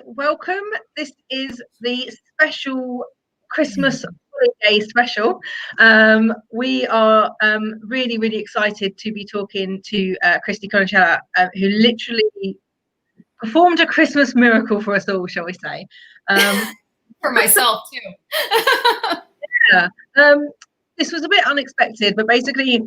welcome. This is the special Christmas holiday special. We are really, really excited to be talking to Christie Conochalla, who literally performed a Christmas miracle for us all, shall we say. For myself, too. Yeah. This was a bit unexpected, but basically,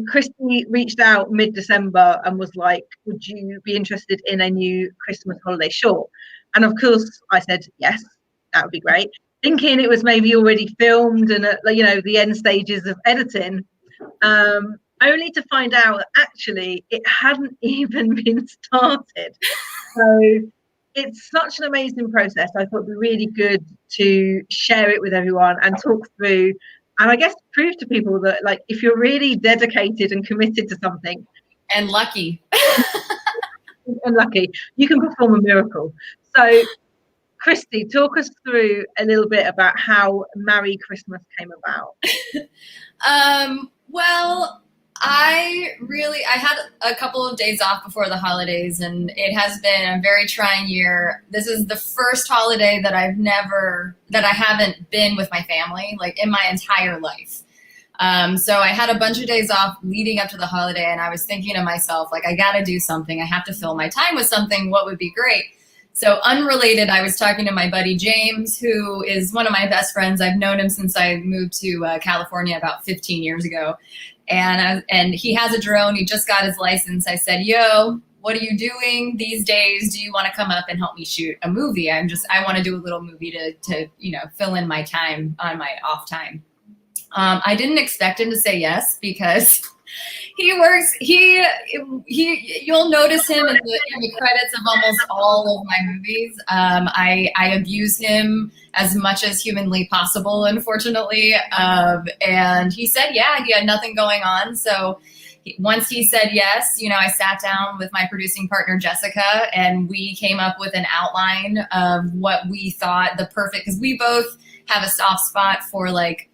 Christie reached out mid-December and was like, would you be interested in a new Christmas holiday short? And of course I said yes, that would be great, thinking it was maybe already filmed and at, the end stages of editing, only to find out that actually it hadn't even been started. So it's such an amazing process. I thought it'd be really good to share it with everyone and talk through, and I guess prove to people that, like, if you're really dedicated and committed to something and lucky, you can perform a miracle. So, Christie, talk us through a little bit about how Marry Christmas came about. Well, I had a couple of days off before the holidays, and it has been a very trying year. This is the first holiday that I haven't been with my family, like, in my entire life. So I had a bunch of days off leading up to the holiday, and I was thinking to myself, like, I gotta do something. I have to fill my time with something. What would be great? So unrelated, I was talking to my buddy James, who is one of my best friends. I've known him since I moved to California about 15 years ago. And he has a drone. He just got his license. I said, yo, what are you doing these days? Do you want to come up and help me shoot a movie? I want to do a little movie to fill in my time on my off time. I didn't expect him to say yes, because you'll notice him in the credits of almost all of my movies. I abuse him as much as humanly possible, unfortunately. And he said, yeah, he had nothing going on. So once he said yes, I sat down with my producing partner, Jessica, and we came up with an outline of what we thought because we both have a soft spot for, like,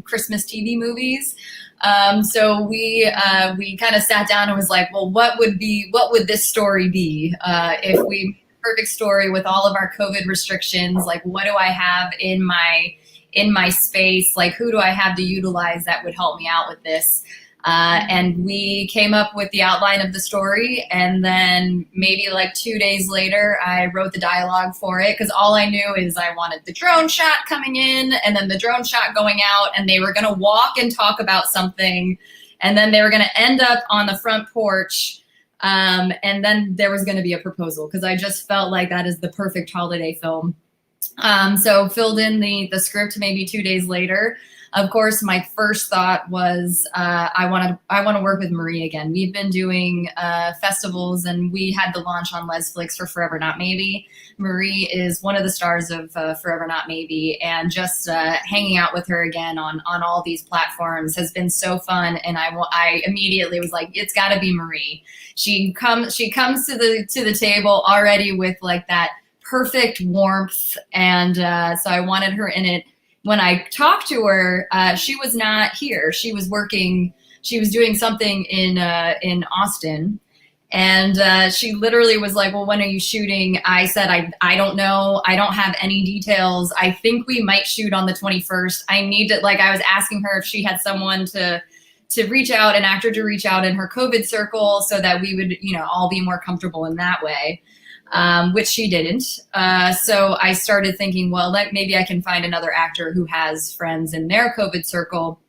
Christmas TV movies. So we kind of sat down and was like, well, what would this story be if we made the perfect story with all of our COVID restrictions? Like, what do I have in my space? Like, who do I have to utilize that would help me out with this? And we came up with the outline of the story, and then maybe like 2 days later, I wrote the dialogue for it, because all I knew is I wanted the drone shot coming in and then the drone shot going out, and they were going to walk and talk about something, and then they were going to end up on the front porch, and then there was going to be a proposal, because I just felt like that is the perfect holiday film. So filled in the script maybe 2 days later. Of course, my first thought was I want to work with Marie again. We've been doing festivals, and we had the launch on Lesflicks for Forever Not Maybe. Marie is one of the stars of Forever Not Maybe, and just hanging out with her again on all these platforms has been so fun. And I immediately was like, it's got to be Marie. She comes to the table already with, like, that perfect warmth, and so I wanted her in it. When I talked to her, she was not here. She was working. She was doing something in Austin, and she literally was like, "Well, when are you shooting?" I said, "I don't know. I don't have any details. I think we might shoot on the 21st. I need to." Like, I was asking her if she had someone to reach out, an actor to reach out in her COVID circle, so that we would, all be more comfortable in that way. Which she didn't. So I started thinking, well, maybe I can find another actor who has friends in their COVID circle.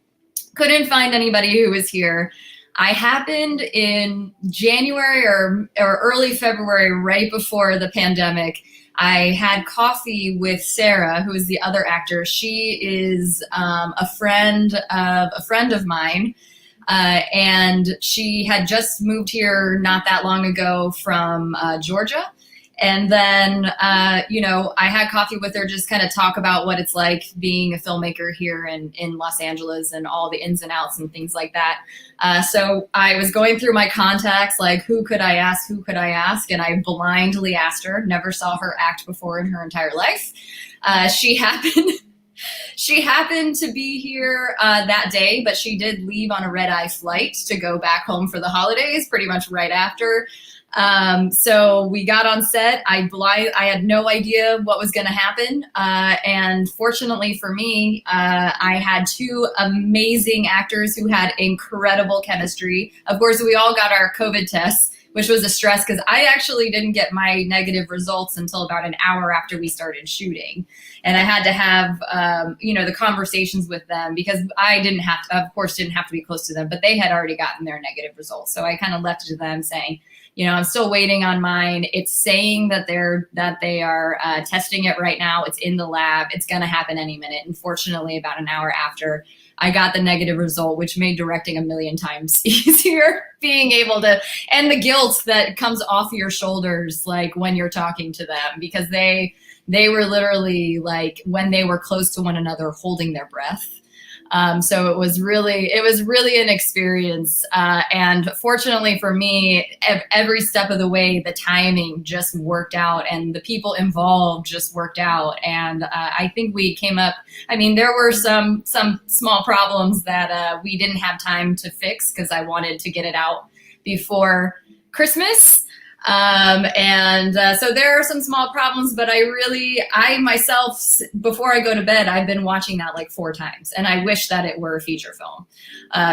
Couldn't find anybody who was here. I happened in January or early February, right before the pandemic, I had coffee with Sarah, who is the other actor. She is a friend of mine. And she had just moved here not that long ago from Georgia. And then, I had coffee with her, just kind of talk about what it's like being a filmmaker here in Los Angeles and all the ins and outs and things like that. So I was going through my contacts, like, who could I ask? And I blindly asked her, never saw her act before in her entire life. She happened to be here that day, but she did leave on a red-eye flight to go back home for the holidays pretty much right after. So we got on set. I had no idea what was going to happen. And fortunately for me, I had two amazing actors who had incredible chemistry. Of course, we all got our COVID tests, which was a stress because I actually didn't get my negative results until about an hour after we started shooting. And I had to have, the conversations with them because I didn't have to be close to them, but they had already gotten their negative results. So I kind of left it to them saying, I'm still waiting on mine. It's saying that they are testing it right now. It's in the lab. It's going to happen any minute. And fortunately, about an hour after, I got the negative result, which made directing a million times easier. Being able to, and the guilt that comes off your shoulders, like when you're talking to them, because they were literally like when they were close to one another, holding their breath. So it was really an experience. And fortunately for me, every step of the way, the timing just worked out and the people involved just worked out. And I think we came up, there were some small problems that we didn't have time to fix because I wanted to get it out before Christmas. So there are some small problems, but I myself, before I go to bed, I've been watching that like 4 times, and I wish that it were a feature film,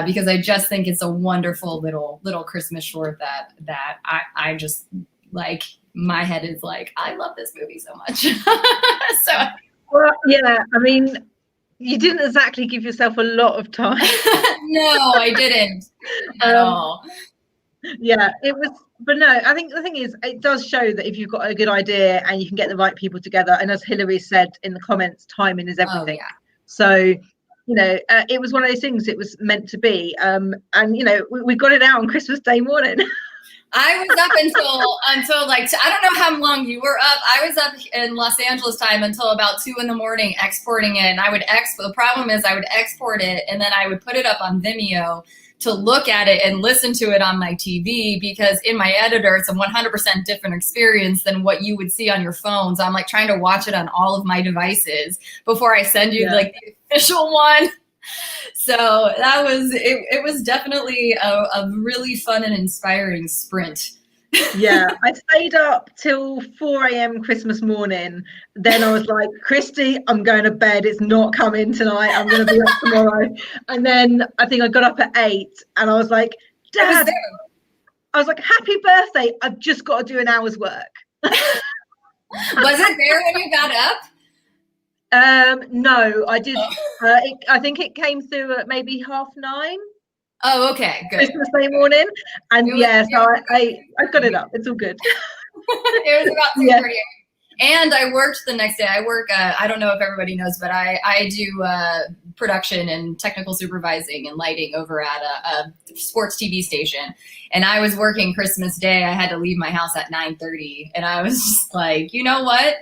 because I just think it's a wonderful little Christmas short that I just like, my head is like, I love this movie so much. Well, yeah, you didn't exactly give yourself a lot of time. No, I didn't at all. Yeah, it was, but no, I think the thing is, it does show that if you've got a good idea and you can get the right people together, and as Hilary said in the comments, timing is everything. Oh, yeah. So, it was one of those things, it was meant to be. And, we got it out on Christmas Day morning. I was up until like, I don't know how long you were up. I was up in Los Angeles time until about 2 a.m. exporting it. And the problem is I would export it and then I would put it up on Vimeo to look at it and listen to it on my TV, because in my editor, it's a 100% different experience than what you would see on your phones. I'm like trying to watch it on all of my devices before I send you like the official one. So that was, it was definitely a really fun and inspiring sprint. Yeah, I stayed up till 4 a.m. Christmas morning. Then I was like, Christie, I'm going to bed. It's not coming tonight. I'm going to be up tomorrow. And then I think I got up at 8 and I was like, Dad, I was like, happy birthday. I've just got to do an hour's work. Was it there when you got up? No, I did. I think it came through at maybe 9:30. Oh, okay, good. Christmas Day morning, and so I got it up. It's all good. It was about 2:30. And I worked the next day. I work. I don't know if everybody knows, but I do production and technical supervising and lighting over at a sports TV station. And I was working Christmas Day. I had to leave my house at 9:30, and I was just like, you know what?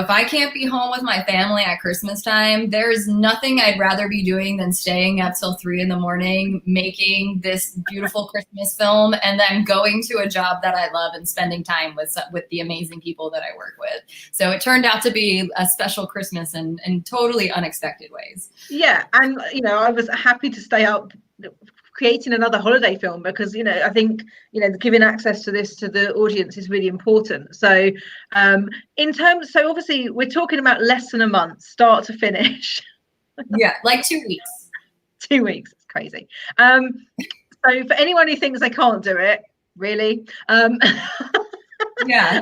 If I can't be home with my family at Christmas time, there's nothing I'd rather be doing than staying up till 3 a.m, making this beautiful Christmas film, and then going to a job that I love and spending time with the amazing people that I work with. So it turned out to be a special Christmas in totally unexpected ways. Yeah. And, I was happy to stay up creating another holiday film, because I think giving access to this to the audience is really important. So so obviously we're talking about less than a month start to finish. Yeah, like 2 weeks. 2 weeks, it's crazy. So for anyone who thinks they can't do it, really, yeah,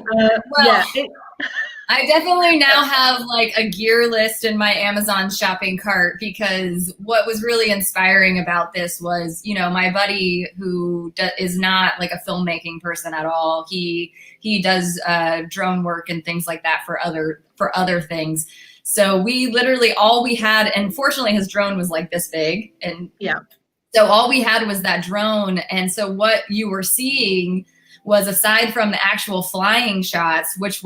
I definitely now have like a gear list in my Amazon shopping cart, because what was really inspiring about this was, my buddy who is not like a filmmaking person at all. He does drone work and things like that for other things. So we literally, all we had, and fortunately his drone was like this big, and so all we had was that drone. And so what you were seeing was, aside from the actual flying shots, which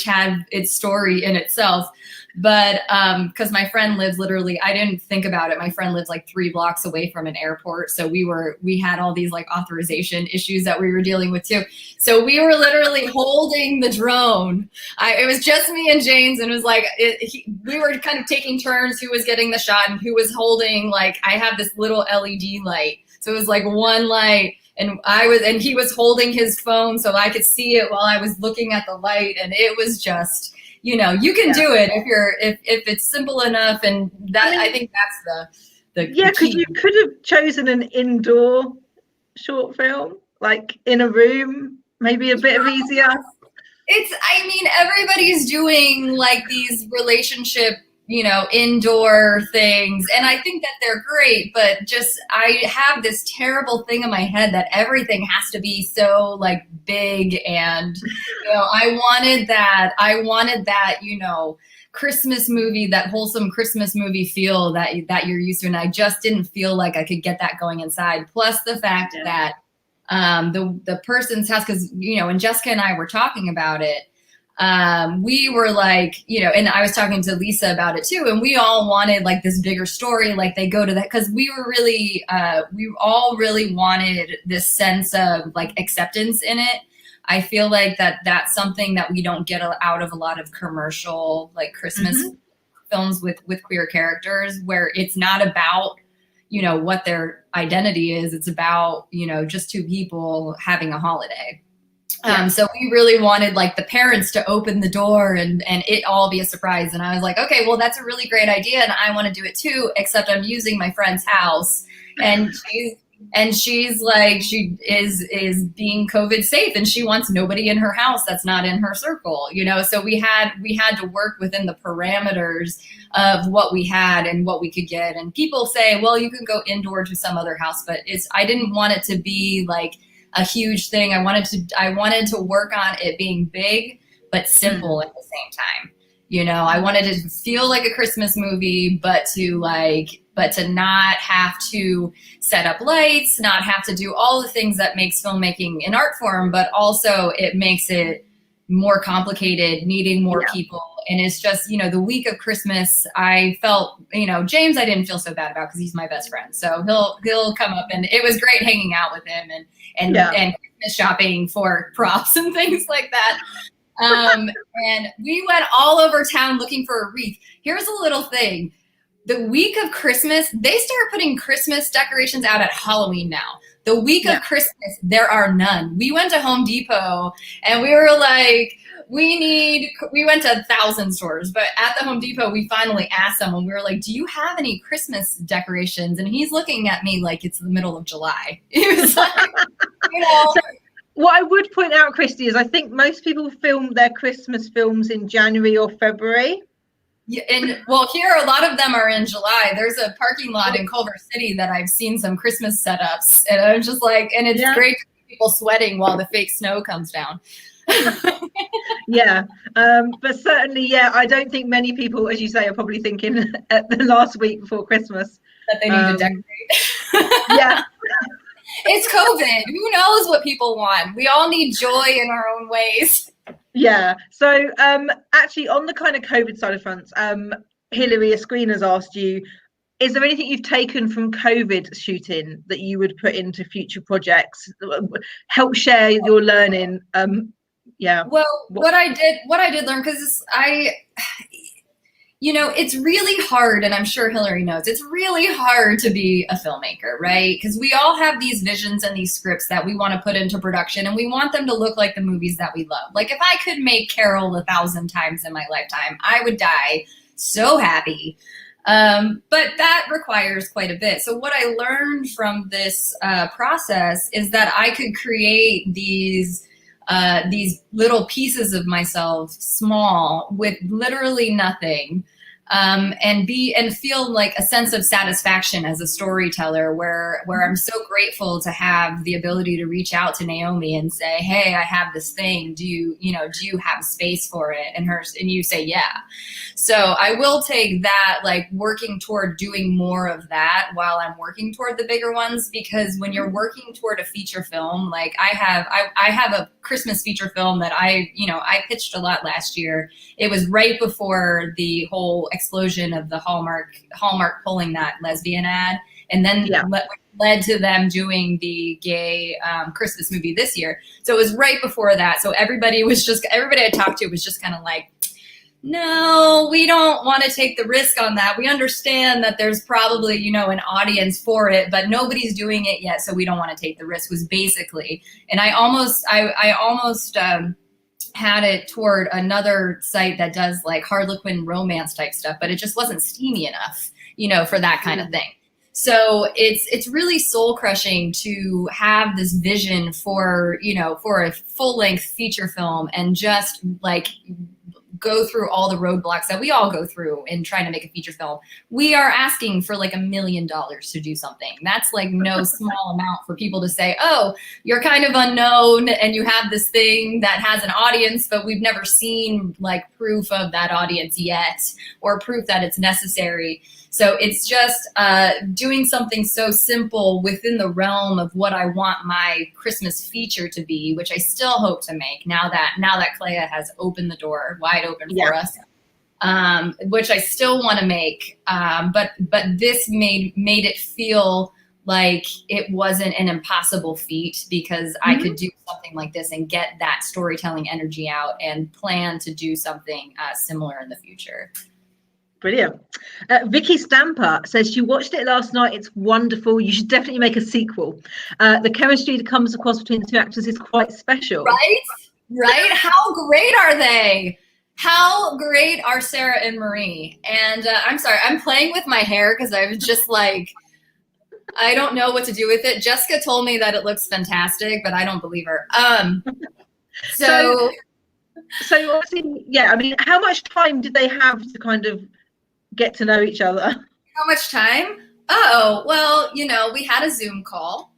had its story in itself, but because my friend lives literally, I didn't think about it, my friend lives like 3 blocks away from an airport, so we had all these like authorization issues that we were dealing with too. So we were literally holding the drone. It was just me and James, and it was like we were kind of taking turns who was getting the shot and who was holding, like, I have this little LED light, so it was like one light. and he was holding his phone so I could see it while I was looking at the light. And it was just, you know, you can do it if it's simple enough. And that, I think that's the because you could have chosen an indoor short film, like in a room, maybe a bit of easier. I mean, everybody's doing like these relationship, you know, indoor things. And I think that they're great, but just, I have this terrible thing in my head that everything has to be so like big. And, you know, I wanted that, you know, Christmas movie, that wholesome Christmas movie feel that you're used to. And I just didn't feel like I could get that going inside. Plus the fact that the person's house, because, you know, when Jessica and I were talking about it, we were like, you know, and I was talking to Lisa about it too, and we all wanted like this bigger story, like they go to that, because we all really wanted this sense of like acceptance in it. I feel like that's something that we don't get out of a lot of commercial like Christmas films with queer characters, where it's not about, you know, what their identity is. It's about, you know, just two people having a holiday. So we really wanted like the parents to open the door and it all be a surprise. And I was like, okay, well, that's a really great idea. And I want to do it too, except I'm using my friend's house. And she's like, she is being COVID safe, and she wants nobody in her house that's not in her circle, you know? So we had to work within the parameters of what we had and what we could get. And people say, well, you can go indoor to some other house, but I didn't want it to be like a huge thing. I wanted to work on it being big, but simple at the same time. You know, I wanted it to feel like a Christmas movie, but to not have to set up lights, not have to do all the things that makes filmmaking an art form, but also it makes it more complicated, needing more people. And it's just, you know, the week of Christmas, I felt, you know, James, I didn't feel so bad about because he's my best friend. So he'll come up, and it was great hanging out with him and Christmas shopping for props and things like that. And we went all over town looking for a wreath. Here's a little thing. The week of Christmas, they start putting Christmas decorations out at Halloween now. The week of Christmas, there are none. We went to Home Depot and we were like, we went to 1,000 stores, but at the Home Depot, we finally asked someone, we were like, do you have any Christmas decorations? And he's looking at me like it's the middle of July. He was like, you know. So, what I would point out, Christie, is I think most people film their Christmas films in January or February. Yeah, and well, here a lot of them are in July. There's a parking lot in Culver City that I've seen some Christmas setups, and I'm just like, and it's great to see people sweating while the fake snow comes down. But certainly, I don't think many people, as you say, are probably thinking at the last week before Christmas that they need to decorate. It's COVID. Who knows what people want? We all need joy in our own ways. Yeah. So actually, on the kind of COVID side of fronts, Hilary, a screener's asked you, is there anything you've taken from COVID shooting that you would put into future projects? Help share your learning. Well, what I did learn, because you know, it's really hard, and I'm sure Hilary knows, it's really hard to be a filmmaker, right? Because we all have these visions and these scripts that we want to put into production, and we want them to look like the movies that we love. Like, if I could make Carol 1,000 times in my lifetime, I would die so happy. But that requires quite a bit. So what I learned from this process is that I could create these little pieces of myself, small, with literally nothing, and feel like a sense of satisfaction as a storyteller, where I'm so grateful to have the ability to reach out to Naomi and say, hey, I have this thing. Do you have space for it? And you say, yeah. So I will take that, like working toward doing more of that while I'm working toward the bigger ones, because when you're working toward a feature film, like I have a Christmas feature film that I pitched a lot last year. It was right before the whole explosion of the Hallmark pulling that lesbian ad, and then led to them doing the gay Christmas movie this year. So it was right before that. So everybody I talked to was just kind of like, no, we don't want to take the risk on that. We understand that there's probably, you know, an audience for it, but nobody's doing it yet, so we don't want to take the risk, was basically. And I almost had it toward another site that does like Harlequin romance type stuff, but it just wasn't steamy enough, you know, for that kind of thing. So it's really soul crushing to have this vision for, you know, for a full length feature film and just like go through all the roadblocks that we all go through in trying to make a feature film. We are asking for like $1 million to do something. That's like no small amount for people to say, oh, you're kind of unknown and you have this thing that has an audience, but we've never seen like proof of that audience yet or proof that it's necessary. So it's just doing something so simple within the realm of what I want my Christmas feature to be, which I still hope to make now that Clea has opened the door wide open for us, which I still want to make. But this made it feel like it wasn't an impossible feat because I could do something like this and get that storytelling energy out and plan to do something similar in the future. Brilliant. Vicky Stamper says she watched it last night. It's wonderful. You should definitely make a sequel. The chemistry that comes across between the two actors is quite special. Right? How great are they? How great are Sarah and Marie? And I'm sorry, I'm playing with my hair because I was just like, I don't know what to do with it. Jessica told me that it looks fantastic, but I don't believe her. So obviously, yeah, I mean, how much time did they have to kind of get to know each other? How much time? Oh, well, you know, we had a Zoom call.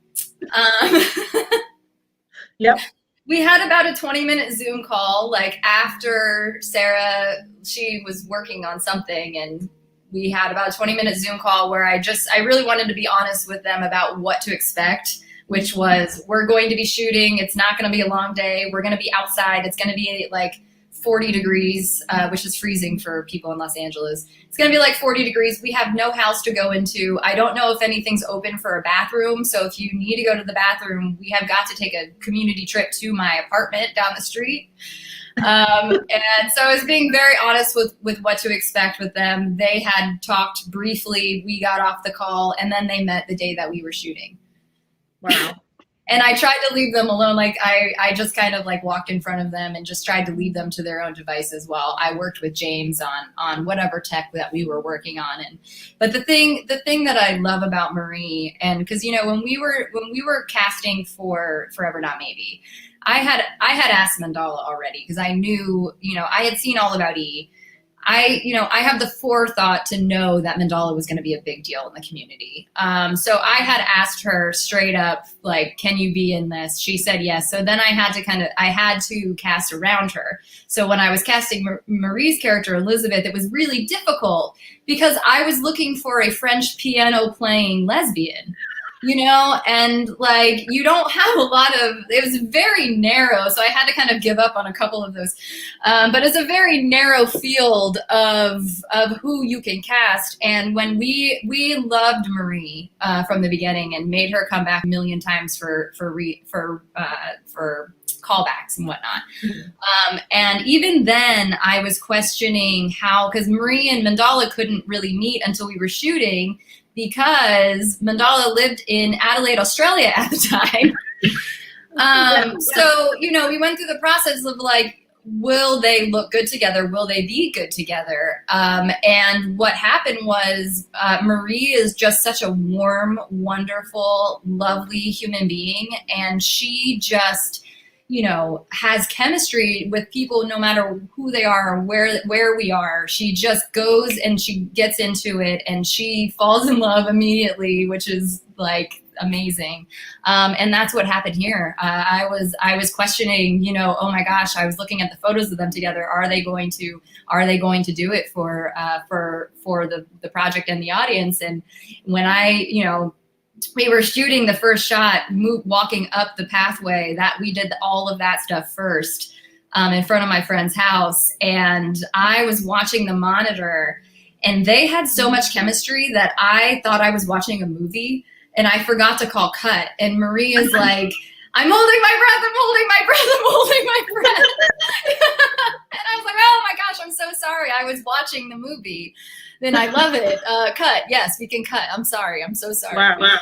Yep. We had about a 20-minute Zoom call, like after Sarah, she was working on something, and we had about a 20-minute Zoom call where I really wanted to be honest with them about what to expect, which was, we're going to be shooting. It's not going to be a long day. We're going to be outside. It's going to be like 40 degrees, which is freezing for people in Los Angeles. It's going to be like 40 degrees. We have no house to go into. I don't know if anything's open for a bathroom. So if you need to go to the bathroom, we have got to take a community trip to my apartment down the street. And so I was being very honest with what to expect with them. They had talked briefly. We got off the call, and then they met the day that we were shooting. Wow. And I tried to leave them alone. Like I just kind of like walked in front of them and just tried to leave them to their own devices while I worked with James on whatever tech that we were working on. But the thing that I love about Marie, and because, you know, when we were casting for Forever Not Maybe, I had asked Mandala already because I knew, you know, I had seen All About E. I have the forethought to know that Mandala was going to be a big deal in the community. So I had asked her straight up, like, can you be in this? She said yes. So then I had to cast around her. So when I was casting Marie's character, Elizabeth, it was really difficult because I was looking for a French piano playing lesbian. You know, and like, you don't have a lot of, it was very narrow. So I had to kind of give up on a couple of those. But it's a very narrow field of who you can cast. And when we loved Marie from the beginning and made her come back a million times for callbacks and whatnot. And even then I was questioning how, because Marie and Mandala couldn't really meet until we were shooting, because Mandala lived in Adelaide, Australia at the time. So, you know, we went through the process of like, will they look good together? Will they be good together? And what happened was Marie is just such a warm, wonderful, lovely human being. And she just, you know, has chemistry with people no matter who they are or where we are. She just goes and she gets into it and she falls in love immediately, which is like amazing. And that's what happened here. I was questioning, you know, oh my gosh, I was looking at the photos of them together. Are they going to do it for the project and the audience? And when we were shooting the first shot, walking up the pathway, that we did all of that stuff first in front of my friend's house. And I was watching the monitor and they had so much chemistry that I thought I was watching a movie and I forgot to call cut. And Marie is like, I'm holding my breath, I'm holding my breath, I'm holding my breath. And I was like, oh my gosh, I'm so sorry. I was watching the movie. Then I love it. Cut. Yes, we can cut. I'm sorry. I'm so sorry. Wow.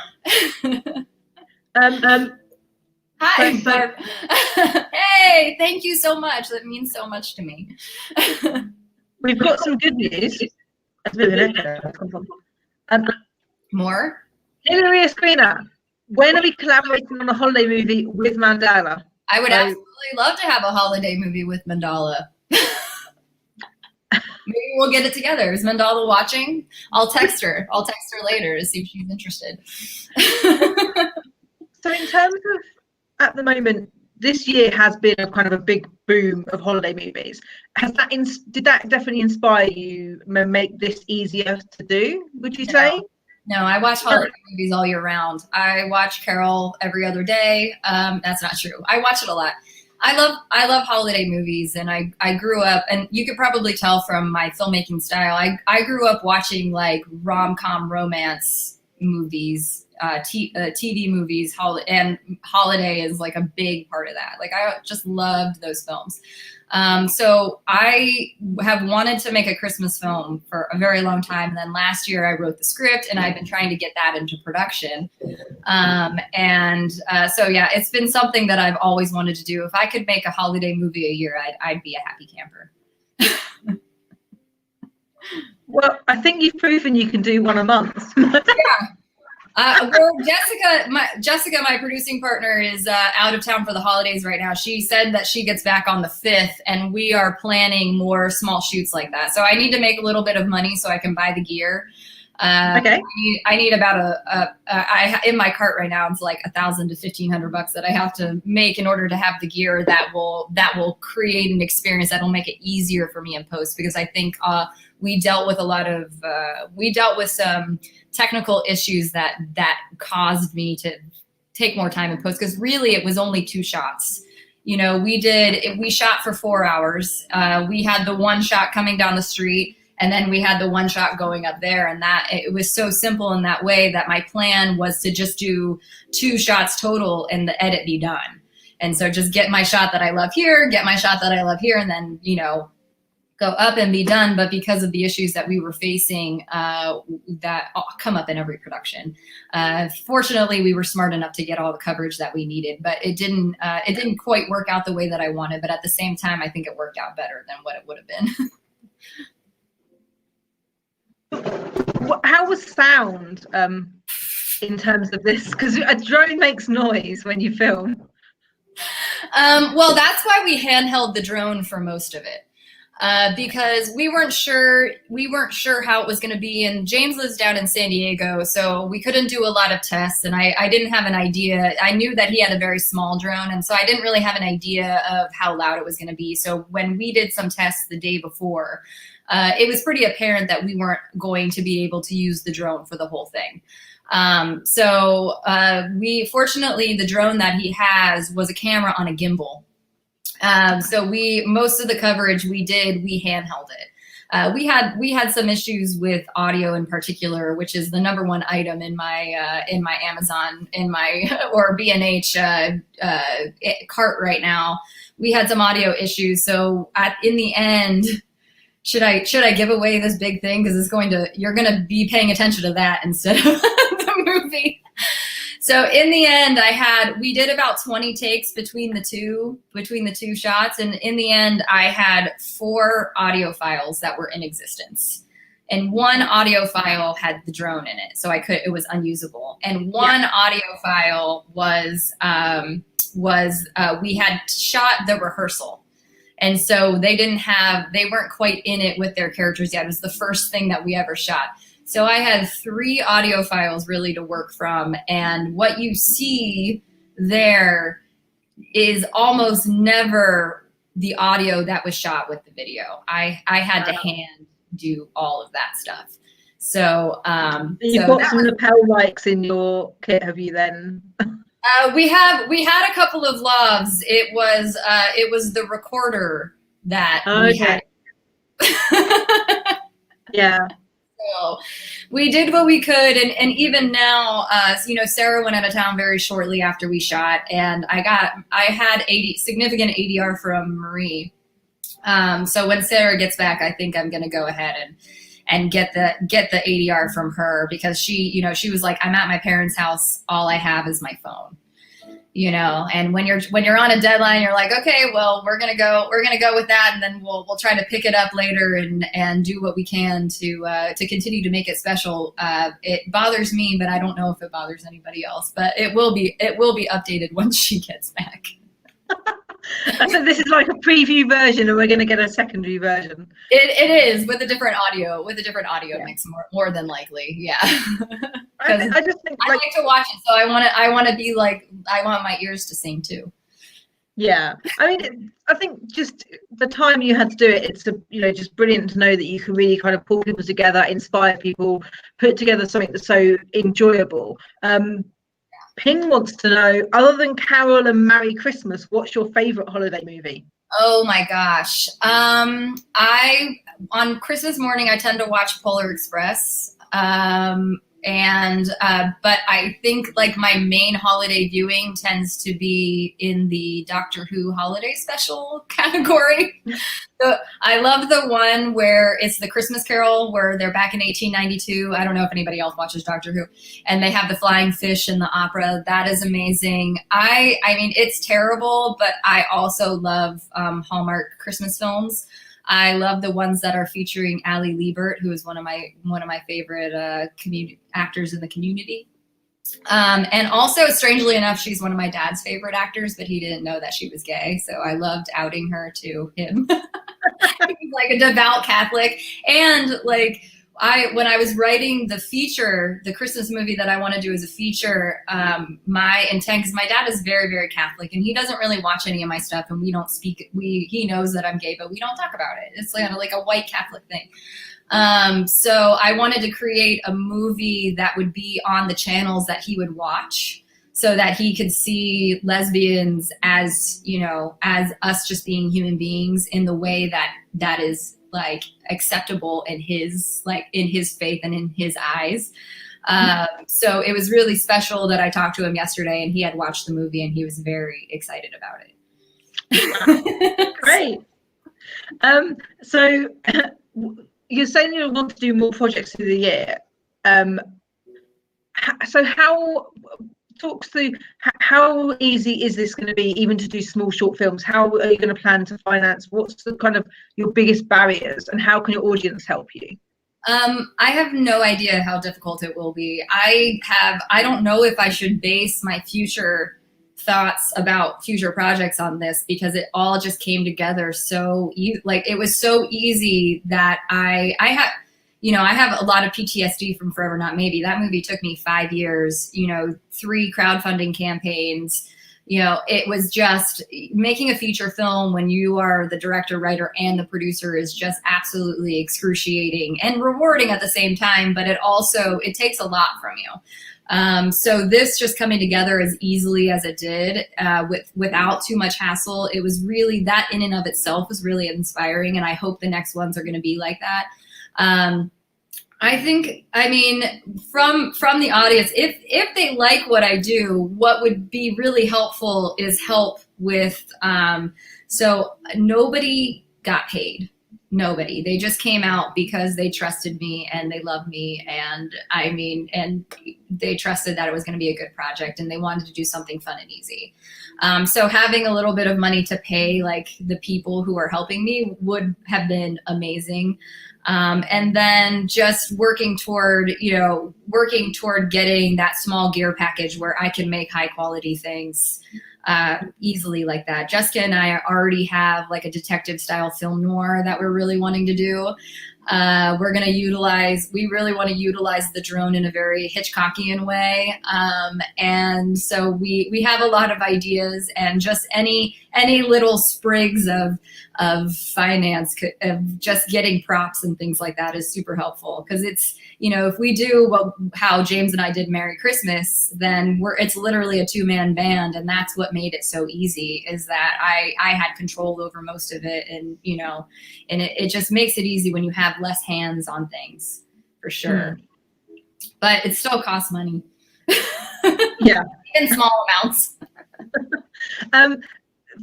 Hi, Barb. Hey, thank you so much. That means so much to me. We've got some good news. That's a bit of an echo. More? Hillary Esquina, when are we collaborating on a holiday movie with Mandala? I would absolutely love to have a holiday movie with Mandala. Maybe we'll get it together. Is Mandala watching? I'll text her. I'll text her later to see if she's interested. So in terms of, at the moment, this year has been a kind of a big boom of holiday movies. Did that definitely inspire you to make this easier to do, would you say? No, I watch holiday movies all year round. I watch Carol every other day. That's not true. I watch it a lot. I love holiday movies, and I grew up, and you could probably tell from my filmmaking style, I grew up watching like rom-com romance movies, TV movies, and holiday is like a big part of that. Like I just loved those films. So I have wanted to make a Christmas film for a very long time. And then last year I wrote the script, and I've been trying to get that into production. So yeah, it's been something that I've always wanted to do. If I could make a holiday movie a year, I'd be a happy camper. Well, I think you've proven you can do one a month. Yeah. Well, Jessica, my producing partner, is out of town for the holidays right now. She said that she gets back on the 5th, and we are planning more small shoots like that. So I need to make a little bit of money so I can buy the gear. Okay. I need about in my cart right now, it's like $1,000 to $1,500 that I have to make in order to have the gear that will create an experience that'll make it easier for me in post, because I think we dealt with some technical issues that caused me to take more time in post, because really it was only 2 shots. You know, we shot for 4 hours. We had the one shot coming down the street, and then we had the one shot going up there, and that it was so simple in that way that my plan was to just do 2 shots total and the edit be done. And so just get my shot that I love here, get my shot that I love here, and then, you know, go up and be done. But because of the issues that we were facing that come up in every production, fortunately we were smart enough to get all the coverage that we needed, but it didn't quite work out the way that I wanted. But at the same time, I think it worked out better than what it would have been. How was sound in terms of this? Because a drone makes noise when you film. Well, that's why we handheld the drone for most of it. Because we weren't sure how it was going to be, and James lives down in San Diego, so we couldn't do a lot of tests, and I didn't have an idea. I knew that he had a very small drone, and so I didn't really have an idea of how loud it was going to be. So when we did some tests the day before, it was pretty apparent that we weren't going to be able to use the drone for the whole thing. Fortunately, the drone that he has was a camera on a gimbal. So most of the coverage we handheld it. We had some issues with audio in particular, which is the #1 item in my Amazon, or B&H cart right now. We had some audio issues. So in the end, should I give away this big thing? Because you're going to be paying attention to that instead of the movie. So in the end, we did about 20 takes between the two shots. And in the end, I had 4 audio files that were in existence. And 1 audio file had the drone in it. So it was unusable. And 1 audio file was we had shot the rehearsal. And so they weren't quite in it with their characters yet. It was the first thing that we ever shot. So I had 3 audio files really to work from, and what you see there is almost never the audio that was shot with the video. I had to hand do all of that stuff. So you've got some lapel mics in your kit, have you then? We had a couple of lavs. It was the recorder that we had. Yeah. So we did what we could, and even now, Sarah went out of town very shortly after we shot, and I had significant ADR from Marie. So when Sarah gets back, I think I'm going to go ahead and get the ADR from her, because she was like, I'm at my parents' house, all I have is my phone. And when you're on a deadline, you're like, okay, well, we're gonna go with that, and then we'll try to pick it up later and do what we can to continue to make it special. It bothers me, but I don't know if it bothers anybody else. But it will be updated once she gets back. So this is like a preview version, and we're going to get a secondary version. It is with a different audio yeah. mix, more than likely. Yeah. I just think I like to watch it, so I want to be like, I want my ears to sing too. Yeah, I mean, I think just the time you had to do it, it's just brilliant to know that you can really kind of pull people together, inspire people, put together something that's so enjoyable. Ping wants to know, other than Carol and Merry Christmas, what's your favorite holiday movie? Oh my gosh. On Christmas morning, I tend to watch Polar Express. But I think like my main holiday viewing tends to be in the Doctor Who holiday special category. So I love the one where it's the Christmas Carol, where they're back in 1892. I don't know if anybody else watches Doctor Who, and they have the flying fish and the opera. That is amazing. I mean, it's terrible, but I also love Hallmark Christmas films. I love the ones that are featuring Ali Liebert, who is one of my favorite actors in the Community. And also, strangely enough, she's one of my dad's favorite actors, but he didn't know that she was gay. So I loved outing her to him. He's like a devout Catholic. And like, when I was writing the Christmas movie that I want to do as a feature, my intent, because my dad is very, very Catholic, and he doesn't really watch any of my stuff, and we don't speak, he knows that I'm gay, but we don't talk about it. It's kind of like a white Catholic thing. So I wanted to create a movie that would be on the channels that he would watch, so that he could see lesbians as, as us just being human beings in the way that is like acceptable in his faith and in his eyes. So it was really special that I talked to him yesterday, and he had watched the movie and he was very excited about it. Great. So you're saying you want to do more projects through the year. So talk through how easy is this going to be, even to do small short films? How are you going to plan to finance? What's the kind of your biggest barriers, and how can your audience help you? I have no idea how difficult it will be. I don't know if I should base my future thoughts about future projects on this, because it all just came together so it was so easy that I have a lot of PTSD from Forever Not Maybe. That movie took me 5 years, 3 crowdfunding campaigns. It was just making a feature film when you are the director, writer, and the producer is just absolutely excruciating and rewarding at the same time. But it takes a lot from you. So this just coming together as easily as it did, without too much hassle, it was really, that in and of itself was really inspiring. And I hope the next ones are going to be like that. I think, from the audience, if they like what I do, what would be really helpful is help with, so nobody got paid. Nobody. They just came out because they trusted me and they loved me, and they trusted that it was going to be a good project, and they wanted to do something fun and easy. So having a little bit of money to pay like the people who are helping me would have been amazing. And then just working toward getting that small gear package where I can make high quality things easily like that. Jessica and I already have like a detective style film noir that we're really wanting to do. We really want to utilize the drone in a very Hitchcockian way. And so we have a lot of ideas, and just any little sprigs of finance, of just getting props and things like that is super helpful. Cause it's, if we do how James and I did Merry Christmas, then it's literally a 2-man band. And that's what made it so easy, is that I had control over most of it. And, and it just makes it easy when you have less hands on things. for sure. But it still costs money. Yeah. In small amounts.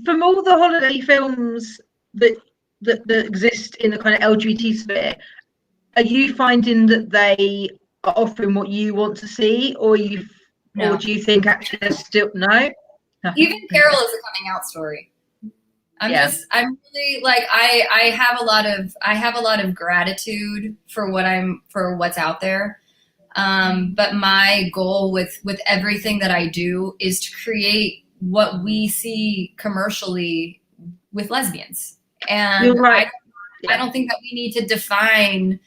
From all the holiday films that exist in the kind of LGBT sphere, are you finding that they are offering what you want to see, or or do you think actually there's still no? Even Carol is a coming out story. I'm really like, I have a lot of gratitude for what's out there. But my goal with everything that I do is to create what we see commercially with lesbians. And you're right. I don't think that we need to define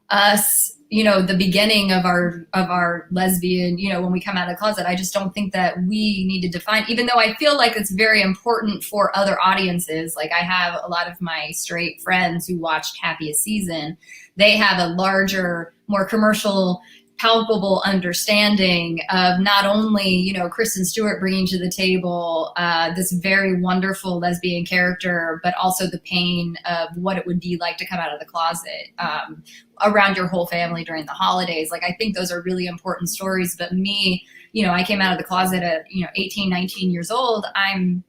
us, the beginning of our lesbian, when we come out of the closet. I just don't think that we need to define, even though I feel like it's very important for other audiences. Like, I have a lot of my straight friends who watched Happiest Season. They have a larger, more commercial, palpable understanding of not only, Kristen Stewart bringing to the table this very wonderful lesbian character, but also the pain of what it would be like to come out of the closet around your whole family during the holidays. Like, I think those are really important stories. But me, I came out of the closet at, 18, 19 years old. I'm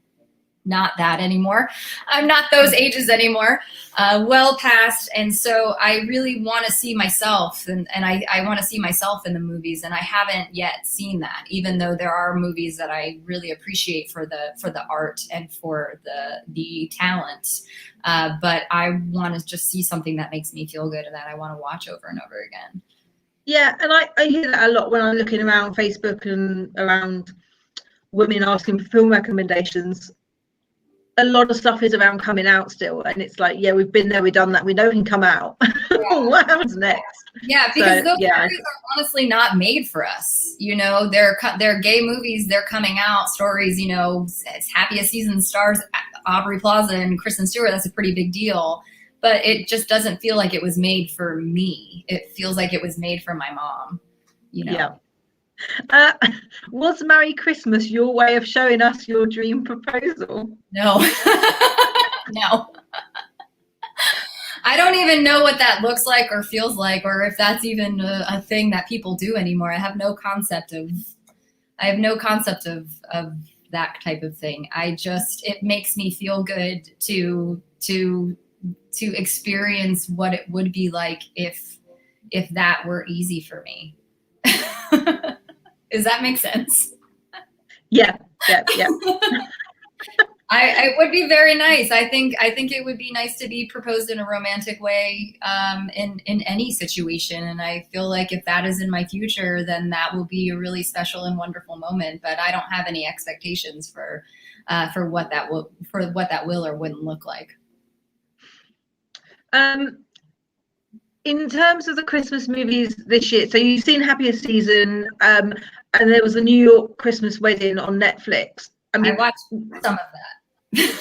not that anymore. I'm not those ages anymore, well past. And so I really want to see myself, and I want to see myself in the movies. And I haven't yet seen that, even though there are movies that I really appreciate for the art and for the talent. But I want to just see something that makes me feel good and that I want to watch over and over again. Yeah. And I hear that a lot when I'm looking around Facebook and around women asking for film recommendations. A lot of stuff is around coming out still, and it's like, yeah, we've been there, we've done that, we know we can come out. Yeah. What happens next? Yeah, because those movies are honestly not made for us. They're gay movies, they're coming out stories. As Happiest Season stars Aubrey Plaza and Kristen Stewart. That's a pretty big deal, but it just doesn't feel like it was made for me. It feels like it was made for my mom. Yeah. Was Merry Christmas your way of showing us your dream proposal? No. No. I don't even know what that looks like or feels like, or if that's even a thing that people do anymore. I have no concept of that type of thing. It makes me feel good to experience what it would be like if that were easy for me. Does that make sense? Yeah. It would be very nice. I think it would be nice to be proposed in a romantic way in any situation. And I feel like if that is in my future, then that will be a really special and wonderful moment. But I don't have any expectations for what that will or wouldn't look like. In terms of the Christmas movies this year, so you've seen Happiest Season, and there was a New York Christmas Wedding on Netflix. I watched some of that.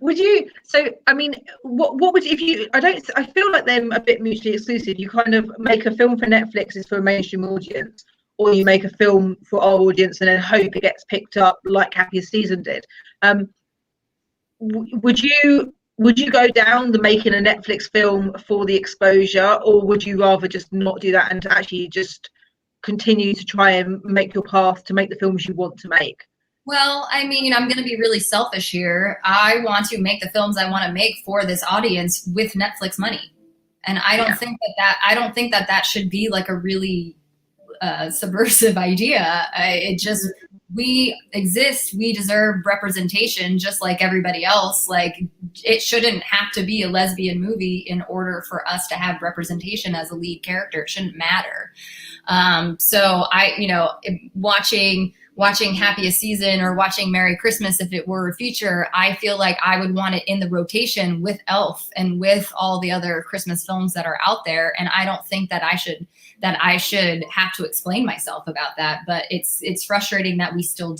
Would you? So, what would if you? I feel like they're a bit mutually exclusive. You kind of make a film for Netflix is for a mainstream audience, or you make a film for our audience and then hope it gets picked up like Happiest Season did. Would you go down the making a Netflix film for the exposure, or would you rather just not do that and actually just continue to try and make your path to make the films you want to make? Well, I'm going to be really selfish here. I want to make the films I want to make for this audience with Netflix money. And I don't think that should be like a really subversive idea. We exist, we deserve representation just like everybody else. Like, it shouldn't have to be a lesbian movie in order for us to have representation as a lead character. It shouldn't matter. So watching Happiest Season or watching Merry Christmas, if it were a feature, I feel like I would want it in the rotation with Elf and with all the other Christmas films that are out there. And I don't think that I should have to explain myself about that. But it's frustrating that we still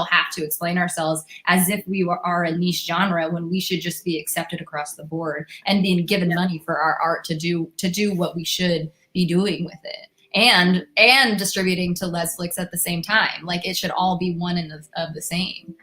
have to explain ourselves as if we are a niche genre when we should just be accepted across the board and being given money for our art to do what we should be doing with it. And distributing to Lesflicks at the same time. Like, it should all be one and of the same.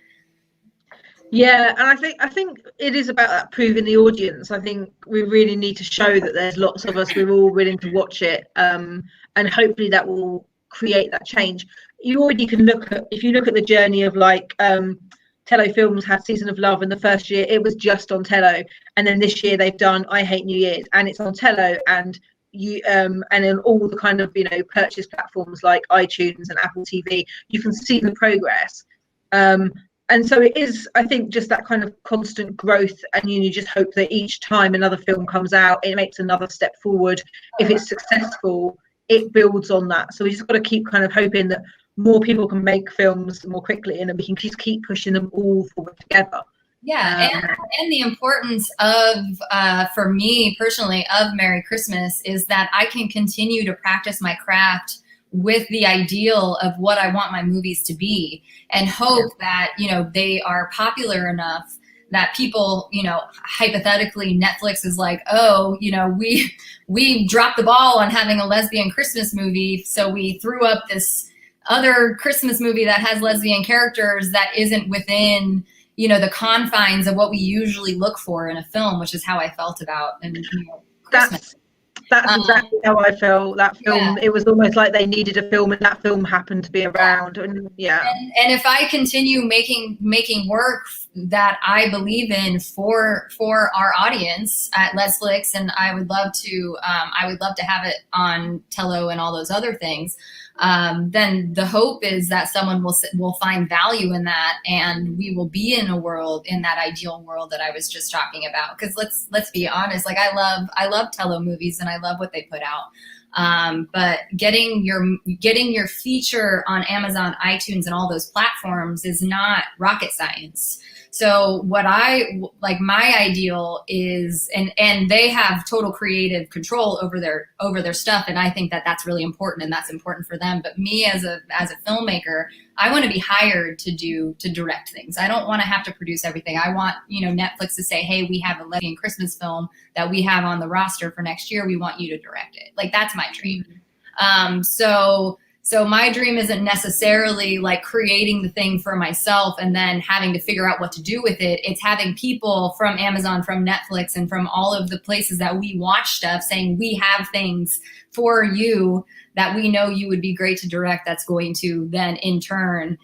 Yeah, and I think it is about that proving the audience. I think we really need to show that there's lots of us, we're all willing to watch it, and hopefully that will create that change. You already can look at, if you look at the journey of like Tello Films had Season of Love, and the first year it was just on Tello, and then this year they've done I Hate New Year's, and it's on Tello, and you and then all the kind of, you know, purchase platforms like iTunes and Apple TV, you can see the progress. And so it is, I think, just that kind of constant growth, and you just hope that each time another film comes out, it makes another step forward. If it's successful, it builds on that. So we just got to keep kind of hoping that more people can make films more quickly, and then we can just keep pushing them all forward together. Yeah, and the importance of, for me personally, of Merry Christmas is that I can continue to practice my craft with the ideal of what I want my movies to be, and hope that, you know, they are popular enough that people, you know, hypothetically Netflix is like, oh, you know, we dropped the ball on having a lesbian Christmas movie, so we threw up this other Christmas movie that has lesbian characters that isn't within, you know, the confines of what we usually look for in a film, which is how I felt about, and you know, Christmas. That's exactly how I felt. That film, it was almost like they needed a film, and that film happened to be around. And and if I continue making work that I believe in for our audience at Lesflicks, and I would love to have it on Tello and all those other things, then the hope is that someone will find value in that, and we will be in that ideal world that I was just talking about. Because let's be honest, like I love Tello movies and I love what they put out. But getting your feature on Amazon, iTunes, and all those platforms is not rocket science. So what my ideal is, and they have total creative control over their stuff, and I think that that's really important, and that's important for them. But me as a filmmaker, I want to be hired to direct things. I don't want to have to produce everything. I want, you know, Netflix to say, hey, we have a lesbian Christmas film that we have on the roster for next year. We want you to direct it. Like, that's my dream. So my dream isn't necessarily like creating the thing for myself and then having to figure out what to do with it. It's having people from Amazon, from Netflix, and from all of the places that we watch stuff saying, we have things for you that we know you would be great to direct, that's going to then in turn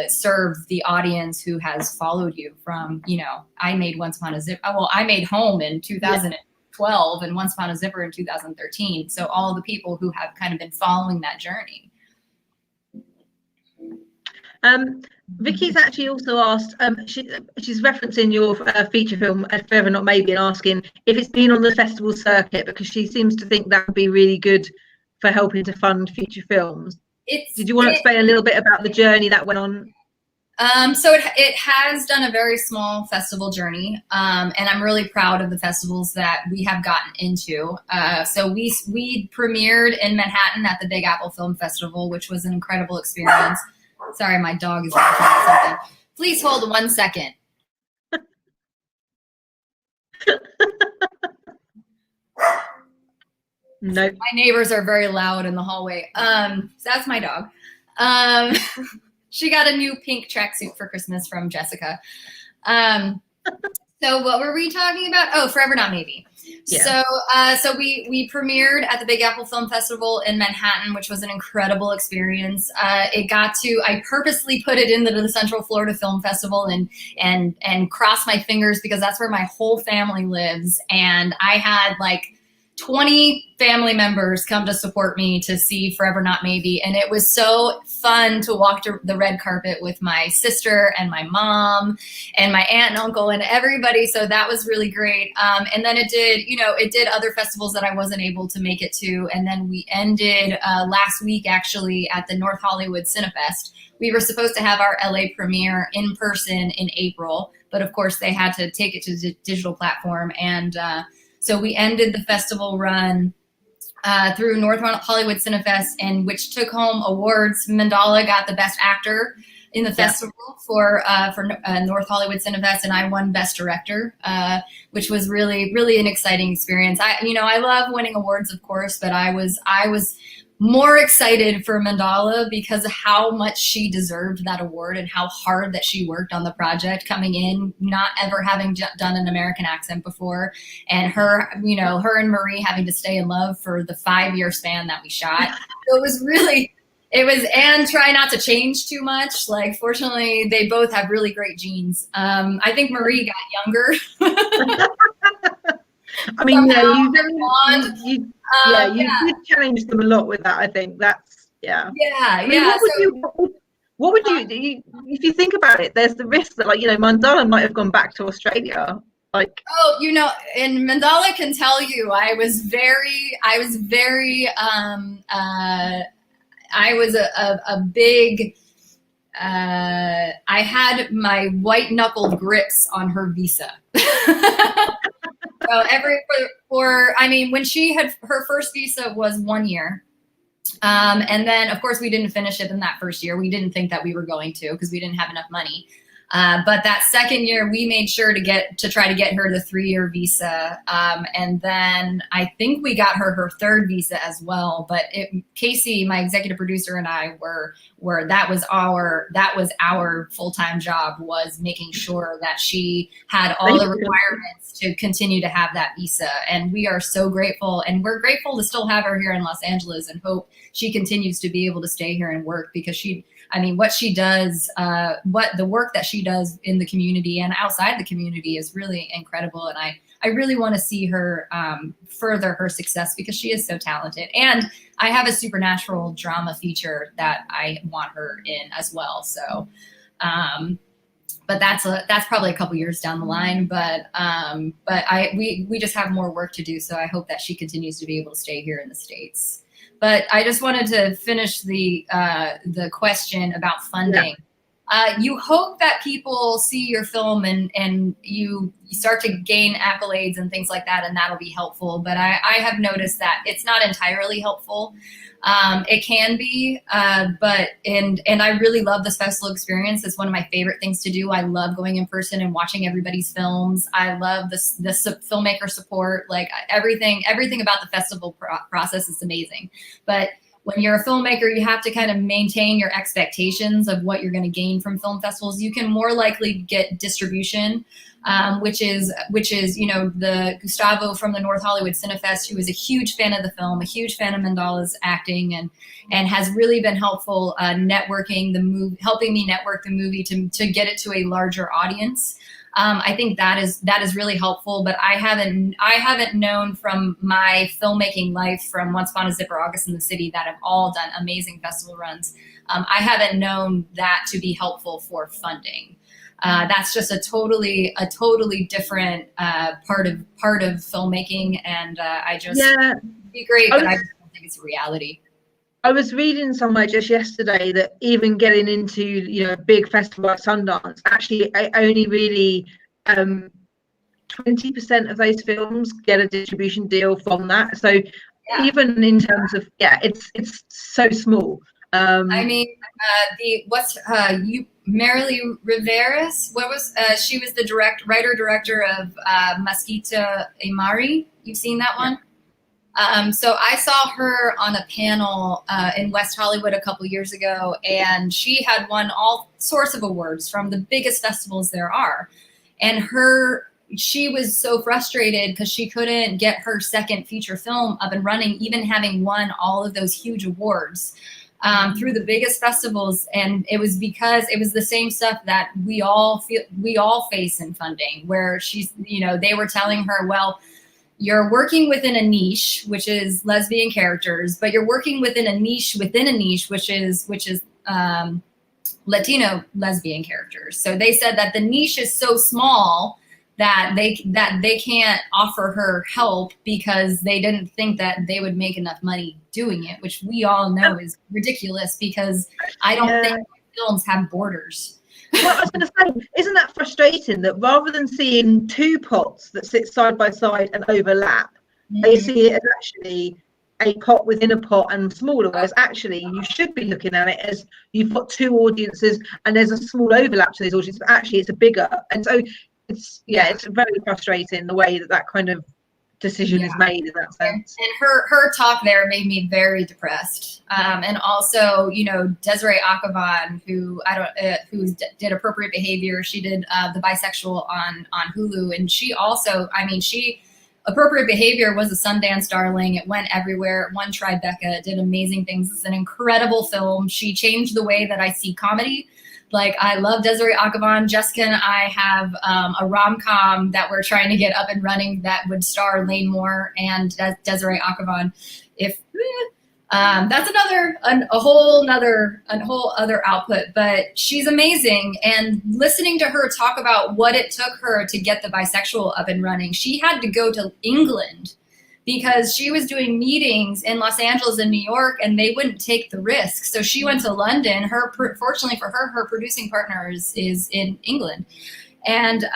serve the audience who has followed you from, you know, I made Once Upon a Zipper. Well, I made Home in 2012 and Once Upon a Zipper in 2013. So all the people who have kind of been following that journey. Vicky's actually also asked, she's referencing your feature film, Forever Not Maybe, and asking if it's been on the festival circuit, because she seems to think that would be really good for helping to fund future films. Did you want to explain a little bit about the journey that went on? So it has done a very small festival journey, and I'm really proud of the festivals that we have gotten into. So we premiered in Manhattan at the Big Apple Film Festival, which was an incredible experience. Sorry, my dog is barking at something. Please hold 1 second. Nope. My neighbors are very loud in the hallway. So that's my dog. She got a new pink tracksuit for Christmas from Jessica. So what were we talking about? Oh, Forever Not Maybe. Yeah. So we premiered at the Big Apple Film Festival in Manhattan, which was an incredible experience. I purposely put it into the Central Florida Film Festival and crossed my fingers, because that's where my whole family lives. And I had like 20 family members come to support me to see Forever Not Maybe. And it was so fun to walk to the red carpet with my sister and my mom and my aunt and uncle and everybody. So that was really great. And then it did other festivals that I wasn't able to make it to. And then we ended last week actually at the North Hollywood Cinefest. We were supposed to have our LA premiere in person in April, but of course they had to take it to the digital platform. And so we ended the festival run through North Hollywood Cinefest, and which took home awards. Mandala got the Best Actor in the festival for North Hollywood Cinefest, and I won Best Director, which was really, really an exciting experience. I love winning awards, of course, but I was more excited for Mandala because of how much she deserved that award and how hard that she worked on the project coming in, not ever having done an American accent before. And her, you know, her and Marie having to stay in love for the 5-year span that we shot. So it was really, and try not to change too much. Like, fortunately, they both have really great genes. I think Marie got younger. I mean, you challenged them a lot with that. I think that's, yeah. I mean, what would you, if you think about it, there's the risk that, like, you know, Mandala might have gone back to Australia. Like, oh, you know, and Mandala can tell you, I was a big, I had my white knuckled grips on her visa. So I mean, when she had her first visa was 1 year. And then of course we didn't finish it in that first year. We didn't think that we were going to, because we didn't have enough money. But that second year we made sure to try to get her the 3-year visa. And then I think we got her third visa as well. But Casey, my executive producer, and I that was our full-time job, was making sure that she had all the requirements to continue to have that visa. And we are so grateful, and we're grateful to still have her here in Los Angeles, and hope she continues to be able to stay here and work, because what she does, the work that she does in the community and outside the community is really incredible. And I really want to see her further her success, because she is so talented. And I have a supernatural drama feature that I want her in as well. So, but that's probably a couple years down the line. But we just have more work to do. So I hope that she continues to be able to stay here in the States. But I just wanted to finish the question about funding. Yeah. You hope that people see your film and you start to gain accolades and things like that, and that'll be helpful. But I have noticed that it's not entirely helpful. It can be, but I really love this festival experience. It's one of my favorite things to do. I love going in person and watching everybody's films. I love the filmmaker support. Like, everything about the festival process is amazing. But when you're a filmmaker, you have to kind of maintain your expectations of what you're going to gain from film festivals. You can more likely get distribution, which is, you know, the Gustavo from the North Hollywood Cinefest, who is a huge fan of the film, a huge fan of Mandala's acting, and has really been helpful networking the movie, helping me network the movie to get it to a larger audience. I think that is really helpful, but I haven't known from my filmmaking life, from Once Upon a Zipper, August in the City, that have all done amazing festival runs. I haven't known that to be helpful for funding. That's just a totally different part of filmmaking, and it'd be great, but I don't think it's a reality. I was reading somewhere just yesterday that even getting into, you know, a big festival like Sundance, actually only really 20% of those films get a distribution deal from that. So even in terms of, it's so small. I mean, Marilee Rivera's, she was the writer-director of Mosquito Amari. You've seen that one? So I saw her on a panel in West Hollywood a couple years ago, and she had won all sorts of awards from the biggest festivals there are. And she was so frustrated because she couldn't get her second feature film up and running, even having won all of those huge awards through the biggest festivals. And it was because it was the same stuff that we all face in funding, where they were telling her, well, you're working within a niche, which is lesbian characters, but you're working within a niche, which is Latino lesbian characters. So they said that the niche is so small that they can't offer her help because they didn't think that they would make enough money doing it, which we all know is ridiculous, because I don't think films have borders. Well, I was going to say, isn't that frustrating that rather than seeing two pots that sit side by side and overlap, they see it as actually a pot within a pot and smaller, whereas actually you should be looking at it as you've got two audiences and there's a small overlap to those audiences, but actually it's a bigger. And so it's very frustrating the way that kind of decision is made in that sense. And her talk there made me very depressed. And also, you know, Desiree Akavon, who did Appropriate Behavior. She did The Bisexual on Hulu, and she also, I mean, Appropriate Behavior was a Sundance darling. It went everywhere. It won Tribeca. It did amazing things. It's an incredible film. She changed the way that I see comedy. Like, I love Desiree Akavon. Jessica and I have a rom-com that we're trying to get up and running that would star Lane Moore and Desiree Akavon. That's a whole other output, but she's amazing. And listening to her talk about what it took her to get The Bisexual up and running, she had to go to England because she was doing meetings in Los Angeles and New York, and they wouldn't take the risk. So she went to London. Fortunately for her producing partner is in England. And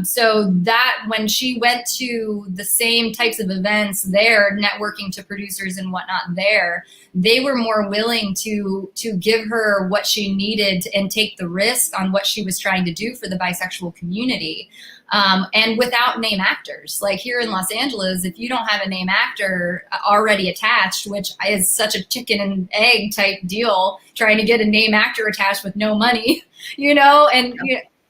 so that when she went to the same types of events there, networking to producers and whatnot there, they were more willing to give her what she needed and take the risk on what she was trying to do for the bisexual community. And without name actors. Like here in Los Angeles, if you don't have a name actor already attached, which is such a chicken and egg type deal, trying to get a name actor attached with no money, you know, and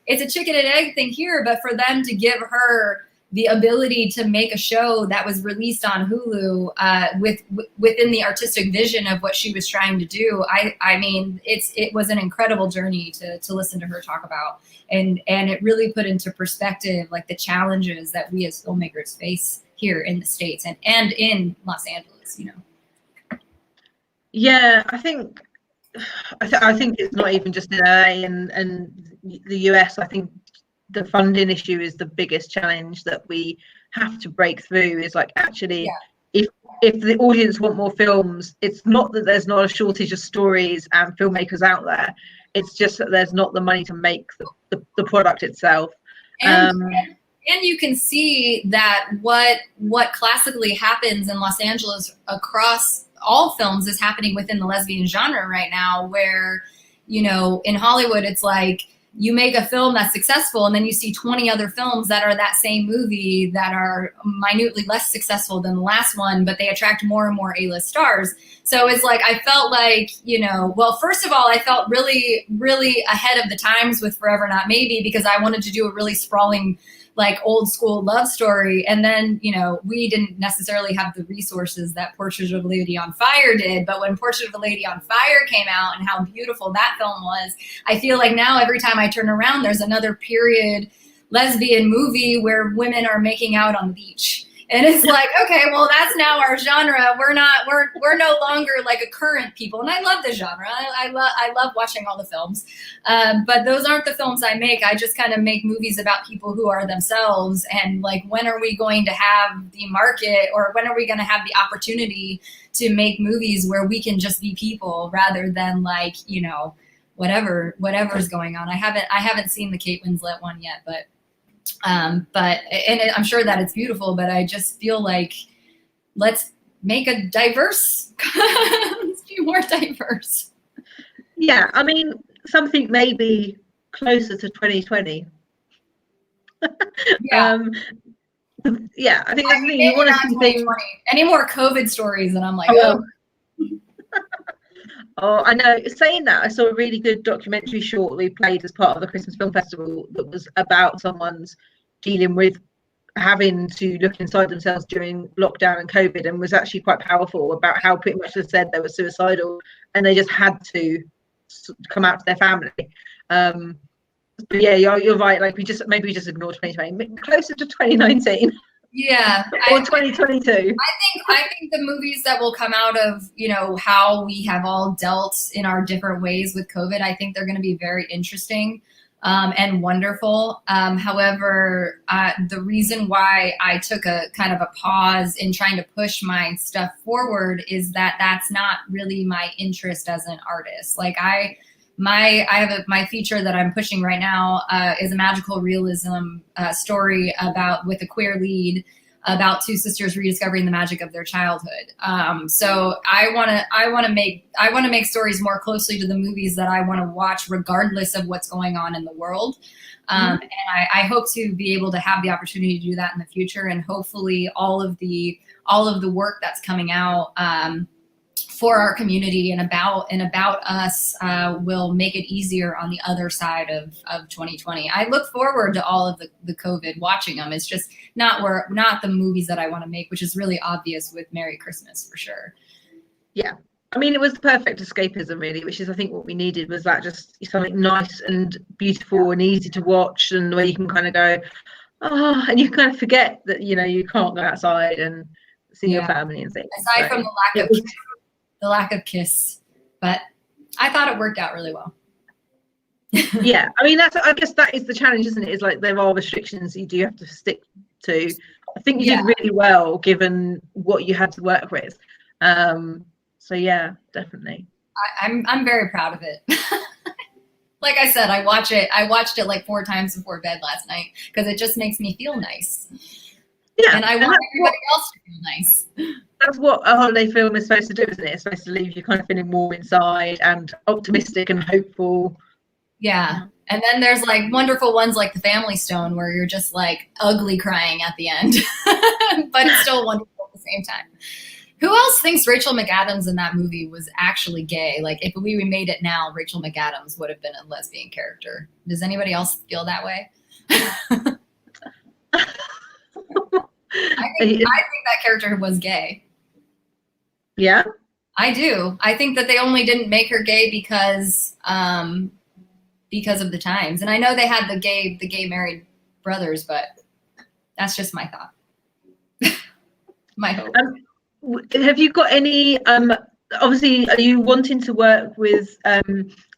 it's a chicken and egg thing here, but for them to give her the ability to make a show that was released on Hulu within the artistic vision of what she was trying to do, I mean, it was an incredible journey to listen to her talk about. And it really put into perspective like the challenges that we as filmmakers face here in the States and in Los Angeles, you know. Yeah, I think it's not even just in LA and the US. I think the funding issue is the biggest challenge that we have to break through. Is like, actually, if the audience want more films, it's not that there's not a shortage of stories and filmmakers out there. It's just that there's not the money to make the product itself. And you can see that what classically happens in Los Angeles across all films is happening within the lesbian genre right now, where, you know, in Hollywood, it's like you make a film that's successful and then you see 20 other films that are that same movie that are minutely less successful than the last one, but they attract more and more A-list stars. So it's like, I felt like, you know, well, first of all, I felt really, really ahead of the times with Forever Not Maybe, because I wanted to do a really sprawling, like old school love story. And then, you know, we didn't necessarily have the resources that Portrait of a Lady on Fire did. But when Portrait of a Lady on Fire came out and how beautiful that film was, I feel like now every time I turn around, there's another period lesbian movie where women are making out on the beach. And it's like, okay, well, that's now our genre. We're no longer like a current people. And I love the genre. I love watching all the films. But those aren't the films I make. I just kind of make movies about people who are themselves. And like, when are we going to have the market, or when are we going to have the opportunity to make movies where we can just be people rather than like, you know, whatever's going on. I haven't seen the Kate Winslet one yet, but I'm sure that it's beautiful, but I just feel like let's make a diverse, let's be more diverse. Yeah, I mean, something maybe closer to 2020. Yeah. Yeah, I think that's the thing. You want to see things. Any more COVID stories, and I'm like, Oh, I know. Saying that, I saw a really good documentary short we played as part of the Christmas Film Festival that was about someone's dealing with having to look inside themselves during lockdown and COVID, and was actually quite powerful about how pretty much they said they were suicidal and they just had to come out to their family. But yeah, you're right. Like, we just ignore 2020, closer to 2019. Yeah. Or 2022. I think the movies that will come out of, you know, how we have all dealt in our different ways with COVID, I think they're going to be very interesting and wonderful. However, the reason why I took a kind of a pause in trying to push my stuff forward is that that's not really my interest as an artist. Like, my feature that I'm pushing right now is a magical realism story with a queer lead about two sisters rediscovering the magic of their childhood. So I want to make stories more closely to the movies that I want to watch, regardless of what's going on in the world. And I hope to be able to have the opportunity to do that in the future, and hopefully all of the work that's coming out for our community and about us will make it easier on the other side of 2020. I look forward to all of the COVID, watching them. It's just not the movies that I want to make, which is really obvious with Merry Christmas for sure. Yeah. I mean, it was the perfect escapism, really, which is, I think, what we needed, was that just something nice and beautiful and easy to watch, and where you can kind of go, oh, and you kind of forget that, you know, you can't go outside and see your family and things. Aside from the lack of kiss, but I thought it worked out really well. Yeah, I mean, I guess that is the challenge, isn't it? Is like, there are restrictions you do have to stick to. I think you did really well given what you had to work with. So yeah, definitely. I'm very proud of it. Like I said, I watched it like 4 times before bed last night because it just makes me feel nice. Yeah, and I want everybody else to feel nice. That's what a holiday film is supposed to do, isn't it? It's supposed to leave you kind of feeling warm inside and optimistic and hopeful. Yeah. And then there's like wonderful ones like The Family Stone, where you're just like ugly crying at the end, but it's still wonderful at the same time. Who else thinks Rachel McAdams in that movie was actually gay? Like, if we made it now, Rachel McAdams would have been a lesbian character. Does anybody else feel that way? I think that character was gay. Yeah? I do. I think that they only didn't make her gay because of the times. And I know they had the gay married brothers, but that's just my thought. My hope. Have you got any, obviously, are you wanting to work with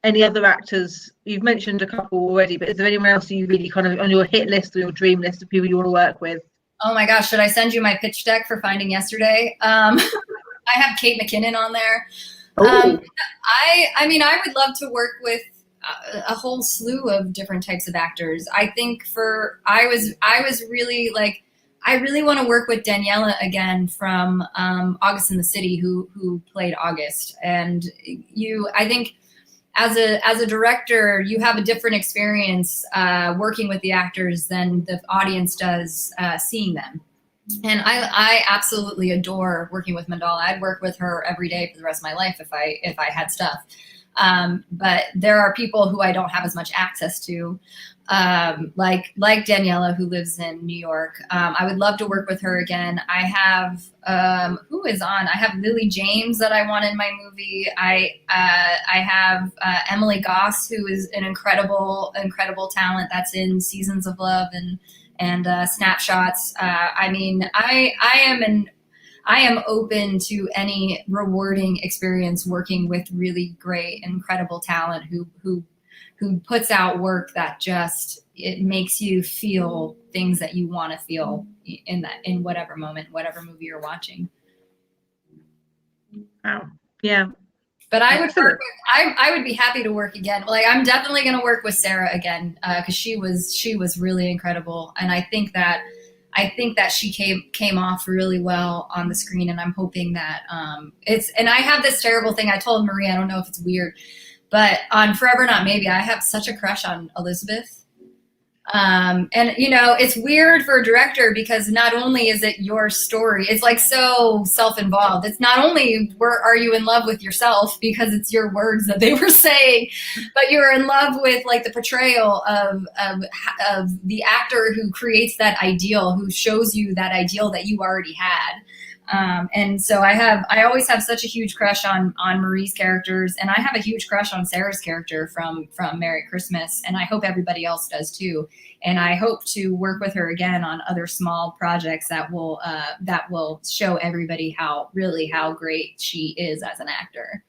any other actors? You've mentioned a couple already, but is there anyone else you really kind of on your hit list or your dream list of people you want to work with? Oh my gosh, should I send you my pitch deck for Finding Yesterday? I have Kate McKinnon on there. I mean, I would love to work with a whole slew of different types of actors. I think I was really like, I really want to work with Daniela again from August in the City, who played August. And I think as a director, you have a different experience working with the actors than the audience does seeing them. And I absolutely adore working with Mandala. I'd work with her every day for the rest of my life if I had stuff. But there are people who I don't have as much access to, like Daniela, who lives in New York. I would love to work with her again. I have who is on? I have Lily James that I want in my movie. I have Emily Goss, who is an incredible talent that's in Seasons of Love and Snapshots. I mean, I am open to any rewarding experience working with really great, incredible talent who puts out work that just, it makes you feel things that you want to feel in whatever moment, whatever movie you're watching. Wow. Yeah. But I would be happy to work again. Like, I'm definitely going to work with Sarah again because she was really incredible, and I think that she came off really well on the screen, and I'm hoping that and I have this terrible thing. I told Marie, I don't know if it's weird, but on Forever Not Maybe, I have such a crush on Elizabeth. And you know, it's weird for a director because not only is it your story, it's like so self-involved. It's not only are you in love with yourself because it's your words that they were saying, but you're in love with like the portrayal of the actor who creates that ideal, who shows you that ideal that you already had. And so I always have such a huge crush on Marie's characters, and I have a huge crush on Sarah's character from Merry Christmas, and I hope everybody else does too. And I hope to work with her again on other small projects that will show everybody how great she is as an actor.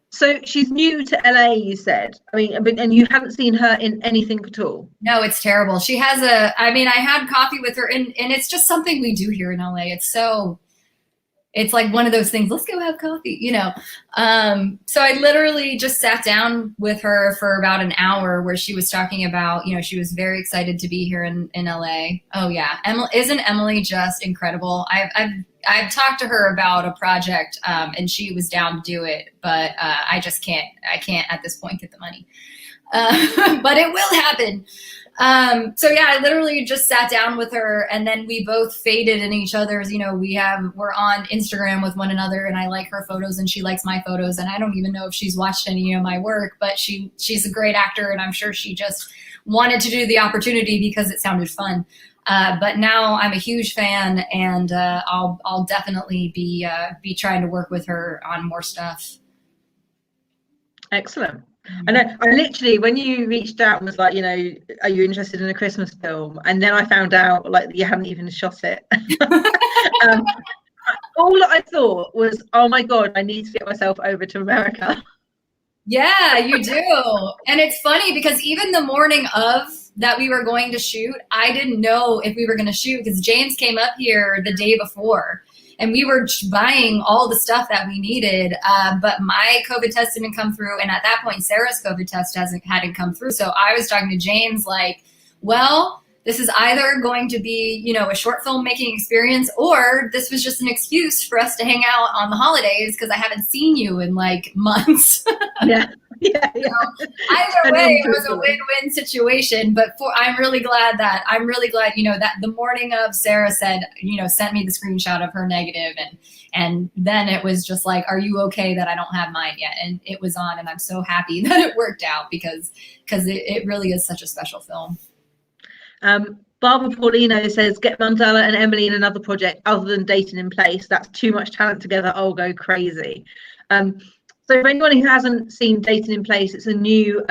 So she's new to LA, you said. I mean, and you haven't seen her in anything at all? No, it's terrible. She has I had coffee with her, and it's just something we do here in LA. it's like one of those things, let's go have coffee, you know? So I literally just sat down with her for about an hour where she was talking about, you know, she was very excited to be here in LA. Oh yeah. Isn't Emily just incredible? I've talked to her about a project, and she was down to do it, but I can't at this point get the money. But it will happen. So yeah, I literally just sat down with her, and then we both faded in each other's, you know, we're on Instagram with one another, and I like her photos and she likes my photos. And I don't even know if she's watched any of my work, but she's a great actor, and I'm sure she just wanted to do the opportunity because it sounded fun. But now I'm a huge fan, and I'll definitely be trying to work with her on more stuff. Excellent. I know. I literally, when you reached out and was like, you know, are you interested in a Christmas film? And then I found out like that you haven't even shot it. All I thought was, oh my God, I need to get myself over to America. Yeah, you do. And it's funny because even the morning of that we were going to shoot, I didn't know if we were going to shoot because James came up here the day before. And we were buying all the stuff that we needed, but my COVID test didn't come through. And at that point, Sarah's COVID test hadn't come through. So I was talking to James like, well, this is either going to be, you know, a short film making experience, or this was just an excuse for us to hang out on the holidays because I haven't seen you in like months. Yeah. Yeah, you know, either way, it was a win-win situation. But I'm really glad, you know, that the morning of, Sarah said, you know, sent me the screenshot of her negative, and then it was just like, are you okay that I don't have mine yet? And it was on, and I'm so happy that it worked out because it really is such a special film. Barbara Paulino says, get Mandela and Emily in another project other than Dating in Place. That's too much talent together. I'll go crazy. So for anyone who hasn't seen Dating in Place, it's a new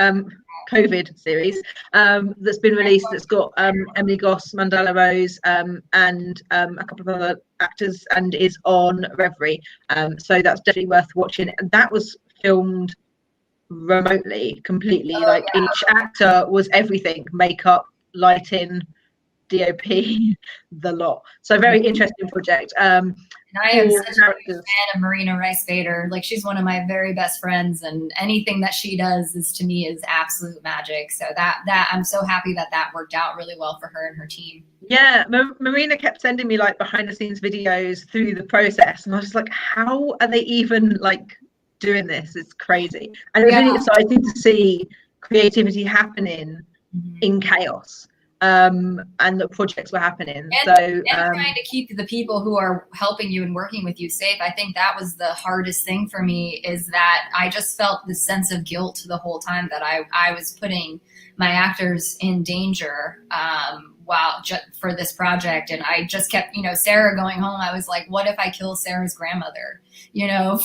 COVID series that's been released. That's got Emily Goss, Mandela Rose, and a couple of other actors, and is on Reverie. So that's definitely worth watching. And that was filmed remotely, completely. Like yeah. Each actor was everything: makeup, lighting, DOP, the lot. So very interesting project. And I am such a fan of Marina Rice Bader. Like, she's one of my very best friends, and anything that she does to me is absolute magic. So that I'm so happy that worked out really well for her and her team. Yeah, Marina kept sending me like behind the scenes videos through the process, and I was just like, how are they even like doing this? It's crazy. And it's really exciting to see creativity happening in chaos. And the projects were happening. And trying to keep the people who are helping you and working with you safe. I think that was the hardest thing for me, is that I just felt this sense of guilt the whole time that I was putting my actors in danger for this project. And I just kept, you know, Sarah going home, I was like, what if I kill Sarah's grandmother? You know,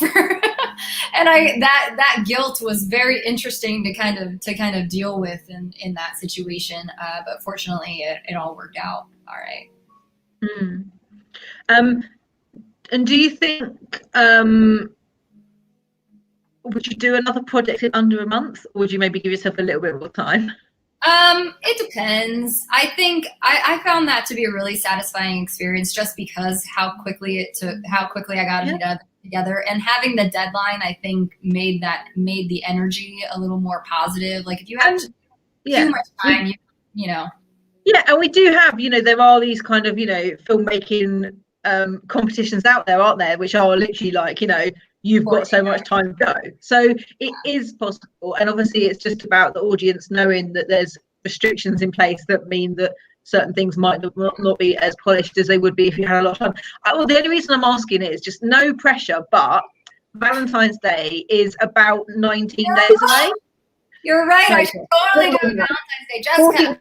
and that guilt was very interesting to kind of deal with in that situation. But fortunately, it all worked out all right. And do you think would you do another project in under a month, or would you maybe give yourself a little bit more time? It depends. I think I found that to be a really satisfying experience, just because how quickly I got it together, and having the deadline, I think made the energy a little more positive. Like, if you have too much time, you know. Yeah, and we do have, you know, there are these kind of, you know, filmmaking competitions out there, aren't there, which are literally like, you know, you've got so much time to go. So it is possible, and obviously it's just about the audience knowing that there's restrictions in place that mean that certain things might not be as polished as they would be if you had a lot of time. Well, the only reason I'm asking it is just no pressure, but Valentine's Day is about 19 days away. You're right. I should totally do Valentine's Day. Jessica.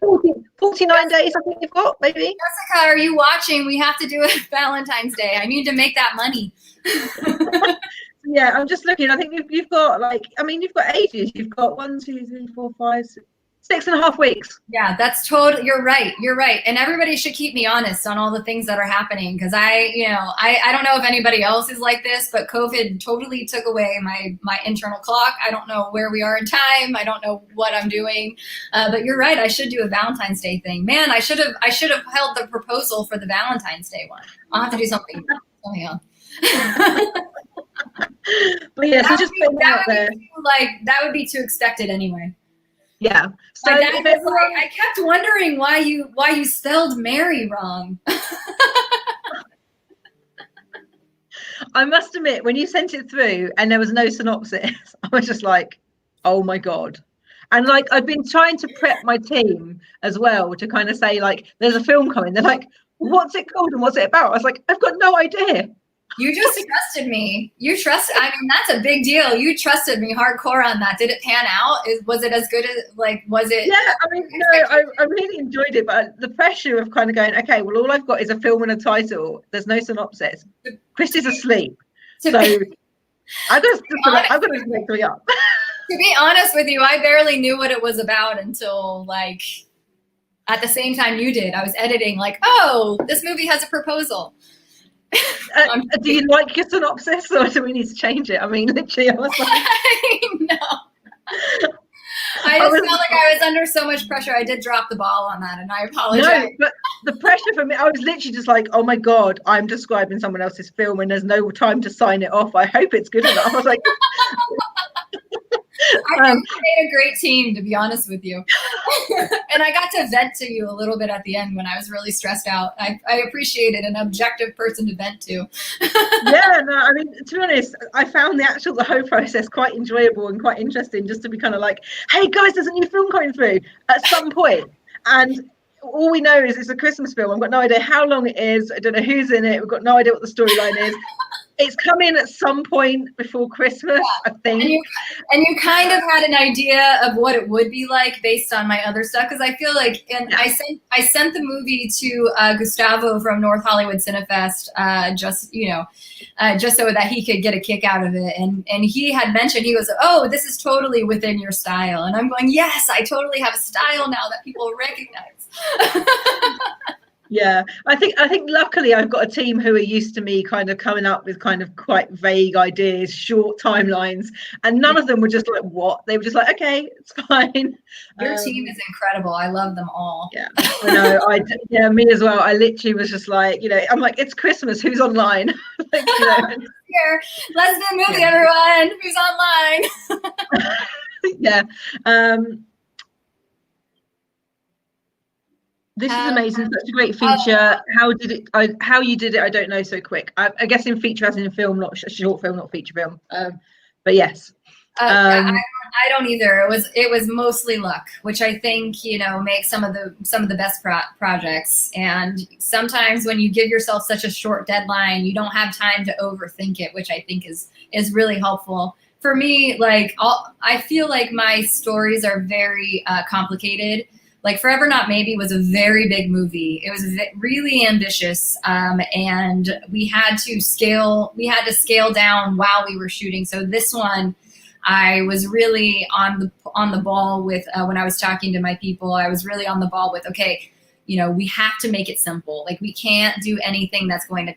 49 days, I think you've got, maybe. Jessica, are you watching? We have to do it Valentine's Day. I need to make that money. Yeah, I'm just looking. I think you've got you've got ages. You've got 1, 2, 3, 4, 5, 6.5 weeks. Yeah, that's totally. You're right. And everybody should keep me honest on all the things that are happening, because I don't know if anybody else is like this, but COVID totally took away my internal clock. I don't know where we are in time. I don't know what I'm doing. But you're right. I should do a Valentine's Day thing. Man, I should have held the proposal for the Valentine's Day one. I'll have to do something else. But yeah, so just putting out there. That would be too expected anyway. Yeah. So my dad was like, I kept wondering why you spelled Mary wrong. I must admit, when you sent it through and there was no synopsis, I was just like, oh my God. And like, I've been trying to prep my team as well to kind of say, like, there's a film coming. They're like, what's it called and what's it about? I was like, I've got no idea. You just trusted me. I mean, that's a big deal. You trusted me hardcore on that. Did it pan out? Was it as good as, like, was it? Yeah, I mean, no, I really enjoyed it, but the pressure of kind of going, okay, well, all I've got is a film and a title. There's no synopsis. Christie's asleep. So I've got to make something up. To be honest with you, I barely knew what it was about until, like, at the same time you did. I was editing, like, oh, this movie has a proposal. Do you like your synopsis, or do we need to change it? I mean, literally, I was like, no. I just felt like I was under so much pressure. I did drop the ball on that, and I apologize. No, but the pressure for me, I was literally just like, oh my God, I'm describing someone else's film and there's no time to sign it off. I hope it's good enough. I was like, I think we made a great team, to be honest with you. And I got to vent to you a little bit at the end when I was really stressed out. I appreciated an objective person to vent to. Yeah, no, I mean, to be honest, I found the whole process quite enjoyable and quite interesting, just to be kind of like, hey guys, there's a new film coming through at some point. And all we know is it's a Christmas film. I've got no idea how long it is. I don't know who's in it. We've got no idea what the storyline is. It's coming at some point before Christmas, yeah. I think. And you kind of had an idea of what it would be like based on my other stuff, because I feel like, and yeah. I sent the movie to Gustavo from North Hollywood Cinefest, just so that he could get a kick out of it. And he had mentioned, he goes, oh, this is totally within your style. And I'm going, yes, I totally have a style now that people recognize. Yeah, I think luckily I've got a team who are used to me kind of coming up with kind of quite vague ideas, short timelines, and none of them were just like, what? They were just like, okay, it's fine. Your team is incredible. I love them all. Yeah, I know. Yeah, me as well. I literally was just like, I'm like, it's Christmas. Who's online? Like, Here, lesbian movie, everyone. Who's online? Yeah. This is amazing. Such a great feature. How you did it, I don't know so quick. I guess in feature as in film, not short film, not feature film. But yes. I don't either. It was mostly luck, which I think, makes some of the best projects. And sometimes when you give yourself such a short deadline, you don't have time to overthink it, which I think is really helpful. For me, like I feel like my stories are very complicated. Like Forever Not Maybe was a very big movie. It was really ambitious, and we had to scale down while we were shooting. So this one, I was really on the ball with when I was talking to my people. I was really on the ball with, okay, we have to make it simple. Like we can't do anything that's going to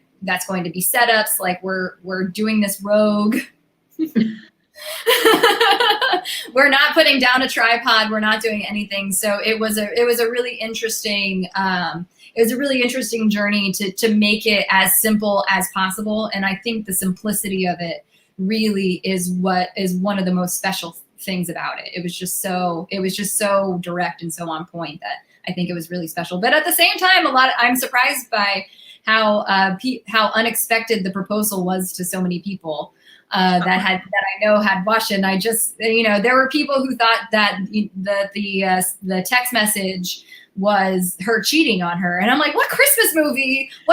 be setups. Like we're doing this rogue. We're not putting down a tripod. We're not doing anything. So it was a really interesting journey to make it as simple as possible. And I think the simplicity of it really is what is one of the most special things about it. It was just so direct and so on point that I think it was really special. But at the same time, I'm surprised by how unexpected the proposal was to so many people. That I know had watched it. And I just, there were people who thought that the text message was her cheating on her. And I'm like, what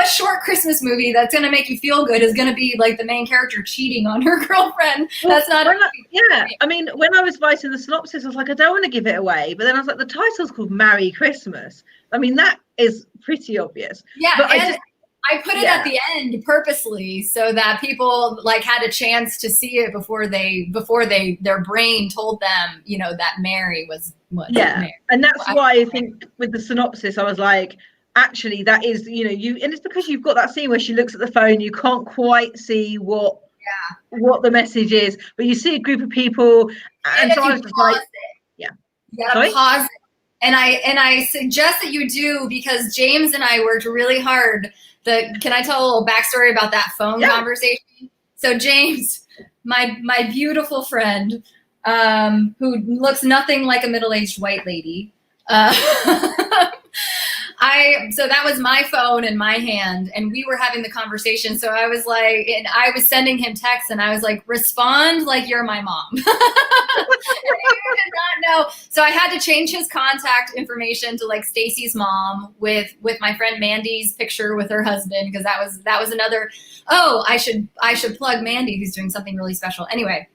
short Christmas movie that's going to make you feel good is going to be like the main character cheating on her girlfriend? That's not. I mean, when I was writing the synopsis, I was like, I don't want to give it away. But then I was like, the title's called Merry Christmas. I mean, that is pretty obvious. Yeah. But I put it at the end purposely so that people like had a chance to see it before their brain told them, that Mary was Mary. And that's why I think with the synopsis, I was like, actually, that is, and it's because you've got that scene where she looks at the phone, you can't quite see what the message is, but you see a group of people, and so I was just like, you gotta pause it. And I suggest that you do, because James and I worked really hard. Can I tell a little backstory about that phone conversation? So James, my beautiful friend, who looks nothing like a middle-aged white lady, so that was my phone in my hand, and we were having the conversation. So I was like, and I was sending him texts, and I was like, respond like you're my mom. And he did not know. So I had to change his contact information to like Stacy's mom with my friend Mandy's picture with her husband, because that was another. Oh, I should plug Mandy, who's doing something really special. Anyway.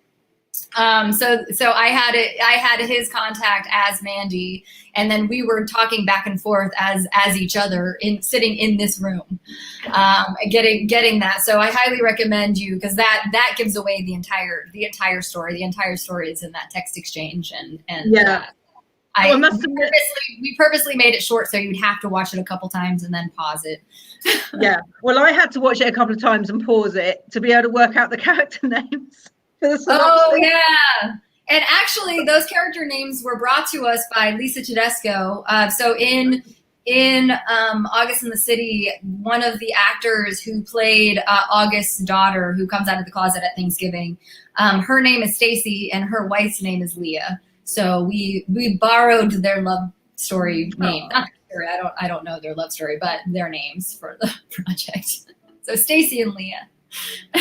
So I had his contact as Mandy, and then we were talking back and forth as each other sitting in this room, getting that. So I highly recommend you, because that gives away the entire story. The entire story is in that text exchange, and yeah. We purposely made it short, so you'd have to watch it a couple times and then pause it. Yeah. Well, I had to watch it a couple of times and pause it to be able to work out the character names. Oh yeah, and actually, those character names were brought to us by Lisa Tedesco. So in August in the City, one of the actors who played August's daughter, who comes out of the closet at Thanksgiving, her name is Stacy, and her wife's name is Leah. So we borrowed their love story name. Not their story. I don't know their love story, but their names for the project. So Stacy and Leah.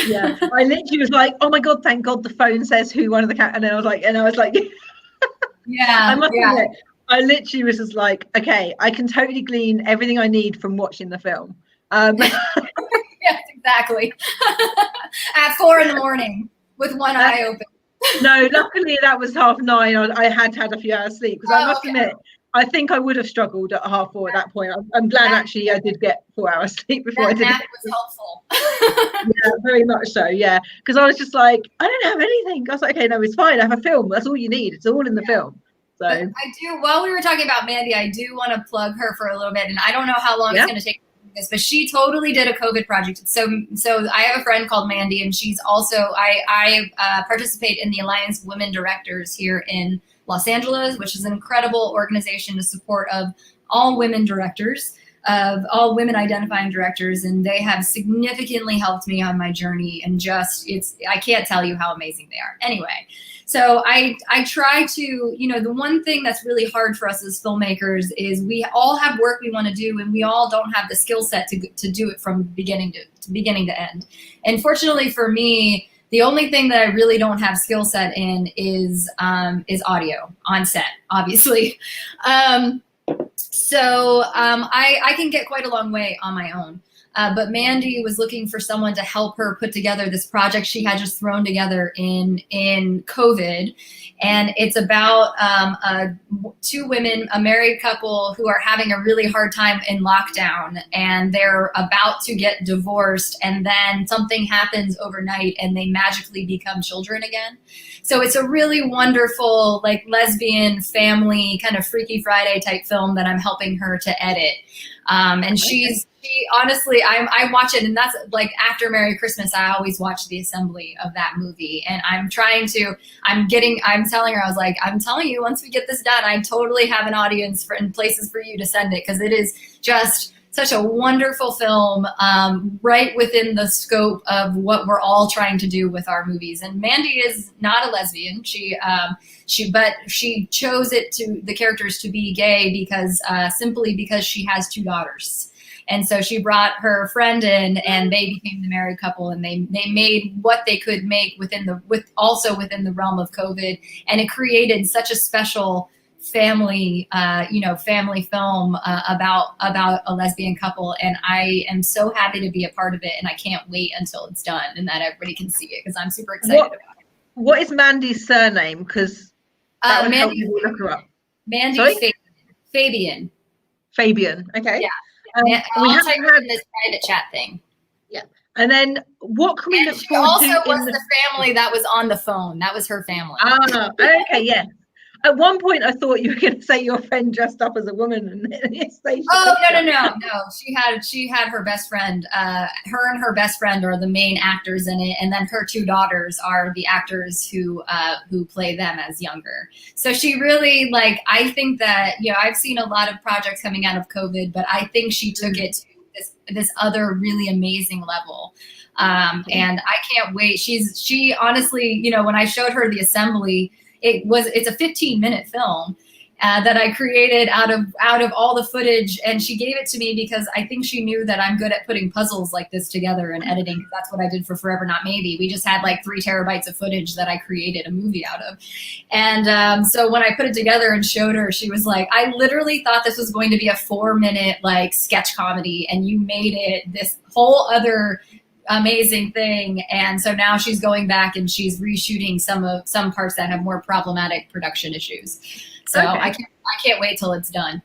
Yeah, I literally was like, oh my god, thank god the phone says who one of the cat, and then I was like yeah, I must admit, I literally was just like, okay, I can totally glean everything I need from watching the film. Yes, exactly. At 4 a.m. with one eye open. No, luckily that was 9:30. I had a few hours sleep, because I must admit, I think I would have struggled at 4:30 at that point. I'm glad actually I did get 4 hours sleep before I did it. That was helpful. Yeah, very much so. Yeah, because I was just like, I don't have anything. I was like, okay, no, it's fine. I have a film. That's all you need. It's all in the film. So but I do. While we were talking about Mandy, I do want to plug her for a little bit, and I don't know how long it's going to take this, but she totally did a COVID project. So I have a friend called Mandy, and she's also I participate in the Alliance of Women Directors here in Los Angeles, which is an incredible organization to support of all women directors, of all women identifying directors, and they have significantly helped me on my journey, and I can't tell you how amazing they are. Anyway, so I try to, the one thing that's really hard for us as filmmakers is we all have work we want to do, and we all don't have the skill set to do it from beginning to end. And fortunately for me, the only thing that I really don't have skill set in is audio on set, obviously. So I can get quite a long way on my own. But Mandy was looking for someone to help her put together this project she had just thrown together in COVID. And it's about two women, a married couple, who are having a really hard time in lockdown, and they're about to get divorced, and then something happens overnight and they magically become children again. So it's a really wonderful, like, lesbian family kind of Freaky Friday type film that I'm helping her to edit. And she honestly, I watch it, and that's like after Merry Christmas, I always watch the assembly of that movie. And I'm telling her, I was like, I'm telling you, once we get this done, I totally have an audience and places for you to send it, because it is just such a wonderful film, right within the scope of what we're all trying to do with our movies. And Mandy is not a lesbian. She chose the characters to be gay simply because she has 2 daughters. And so she brought her friend in, and they became the married couple, and they made what they could make within the realm of COVID. And it created such a special family film about a lesbian couple. And I am so happy to be a part of it, and I can't wait until it's done and that everybody can see it, because I'm super excited about it. What is Mandy's surname? Because that would help you look her up. Mandy Fabian. Fabian. Okay. Yeah. I'll type it in this private chat thing. Yeah. And then what can we look forward to? She also was the family that was on the phone. That was her family. Okay, yeah. At one point, I thought you were going to say your friend dressed up as a woman and stage. Oh, no. She had her best friend. Her and her best friend are the main actors in it, and then her two daughters are the actors who play them as younger. So she really, like, I think that, you know, I've seen a lot of projects coming out of COVID, but I think she took it to this other really amazing level. And I can't wait. She honestly, you know, when I showed her the assembly, it's a 15-minute film that I created out of all the footage, and she gave it to me because I think she knew that I'm good at putting puzzles like this together and editing. That's what I did for Forever Not Maybe. We just had like 3 terabytes of footage that I created a movie out of. And so when I put it together and showed her, she was like, I literally thought this was going to be a 4-minute like sketch comedy, and you made it this whole other amazing thing. And so now she's going back and she's reshooting some parts that have more problematic production issues. So okay. I can't wait till it's done.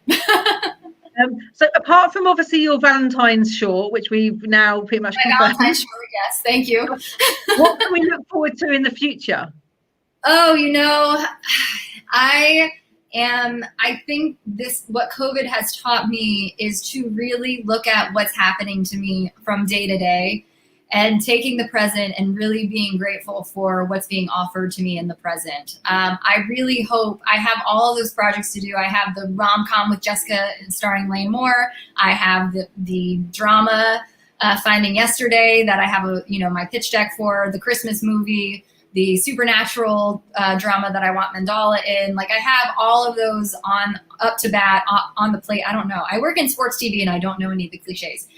So apart from obviously your Valentines short, which we've now pretty much confirmed. Valentines short, yes, thank you. What can we look forward to in the future? Oh, you know, I think what COVID has taught me is to really look at what's happening to me from day to day, and taking the present and really being grateful for what's being offered to me in the present. I really hope I have all of those projects to do. I have the rom-com with Jessica starring Lane Moore. I have the drama, Finding Yesterday, that I have my pitch deck for, the Christmas movie, the supernatural drama that I want Mandala in. Like, I have all of those up to bat on the plate. I don't know. I work in sports TV and I don't know any of the cliches.